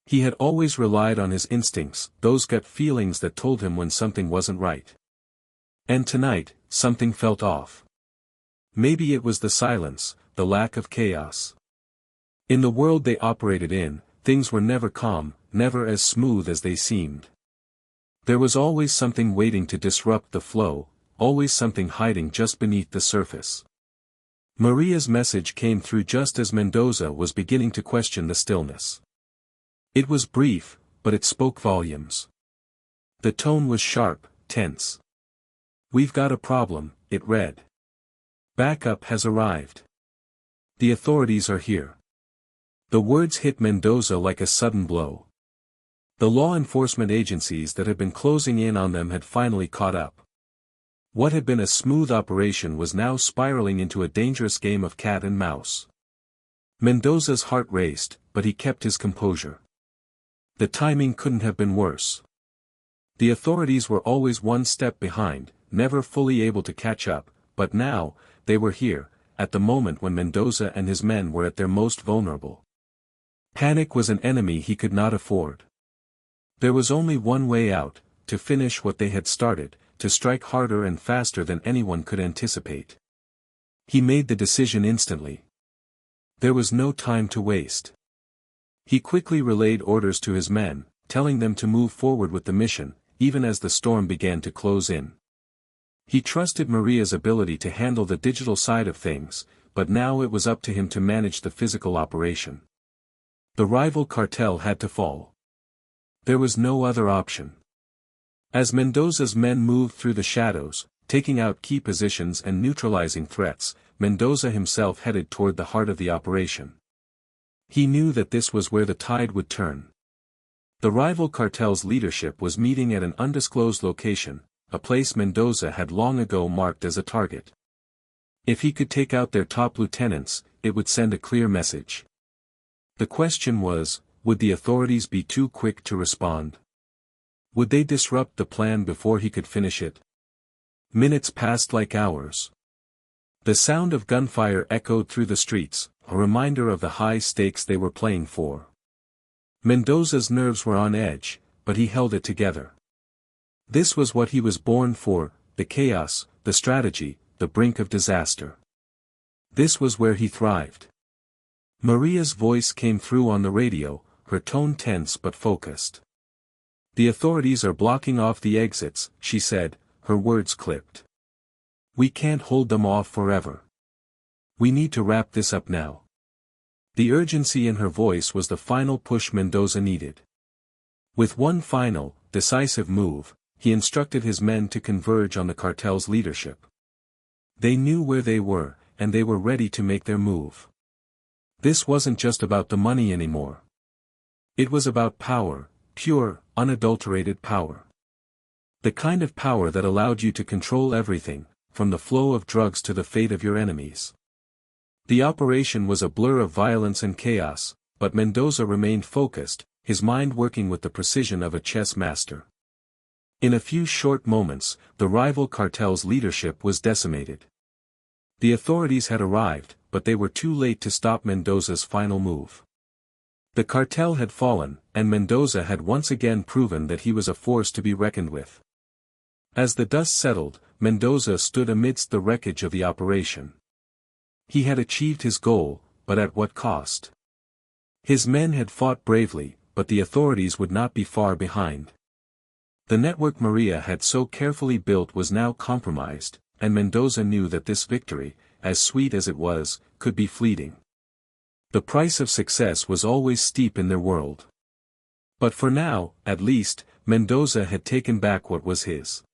He had always relied on his instincts, those gut feelings that told him when something wasn't right. And tonight, something felt off. Maybe it was the silence, the lack of chaos. In the world they operated in, things were never calm, never as smooth as they seemed. There was always something waiting to disrupt the flow, always something hiding just beneath the surface. Maria's message came through just as Mendoza was beginning to question the stillness. It was brief, but it spoke volumes. The tone was sharp, tense. "We've got a problem," it read. "Backup has arrived. The authorities are here." The words hit Mendoza like a sudden blow. The law enforcement agencies that had been closing in on them had finally caught up. What had been a smooth operation was now spiraling into a dangerous game of cat and mouse. Mendoza's heart raced, but he kept his composure. The timing couldn't have been worse. The authorities were always one step behind, never fully able to catch up, but now, they were here, at the moment when Mendoza and his men were at their most vulnerable. Panic was an enemy he could not afford. There was only one way out, to finish what they had started, to strike harder and faster than anyone could anticipate. He made the decision instantly. There was no time to waste. He quickly relayed orders to his men, telling them to move forward with the mission, even as the storm began to close in. He trusted Maria's ability to handle the digital side of things, but now it was up to him to manage the physical operation. The rival cartel had to fall. There was no other option. As Mendoza's men moved through the shadows, taking out key positions and neutralizing threats, Mendoza himself headed toward the heart of the operation. He knew that this was where the tide would turn. The rival cartel's leadership was meeting at an undisclosed location, a place Mendoza had long ago marked as a target. If he could take out their top lieutenants, it would send a clear message. The question was, would the authorities be too quick to respond? Would they disrupt the plan before he could finish it? Minutes passed like hours. The sound of gunfire echoed through the streets, a reminder of the high stakes they were playing for. Mendoza's nerves were on edge, but he held it together. This was what he was born for, the chaos, the strategy, the brink of disaster. This was where he thrived. Maria's voice came through on the radio, her tone tense but focused. "The authorities are blocking off the exits," she said, her words clipped. "We can't hold them off forever. We need to wrap this up now." The urgency in her voice was the final push Mendoza needed. With one final, decisive move, he instructed his men to converge on the cartel's leadership. They knew where they were, and they were ready to make their move. This wasn't just about the money anymore. It was about power, pure, unadulterated power. The kind of power that allowed you to control everything, from the flow of drugs to the fate of your enemies. The operation was a blur of violence and chaos, but Mendoza remained focused, his mind working with the precision of a chess master. In a few short moments, the rival cartel's leadership was decimated. The authorities had arrived, but they were too late to stop Mendoza's final move. The cartel had fallen, and Mendoza had once again proven that he was a force to be reckoned with. As the dust settled, Mendoza stood amidst the wreckage of the operation. He had achieved his goal, but at what cost? His men had fought bravely, but the authorities would not be far behind. The network Maria had so carefully built was now compromised, and Mendoza knew that this victory, as sweet as it was, could be fleeting. The price of success was always steep in their world. But for now, at least, Mendoza had taken back what was his.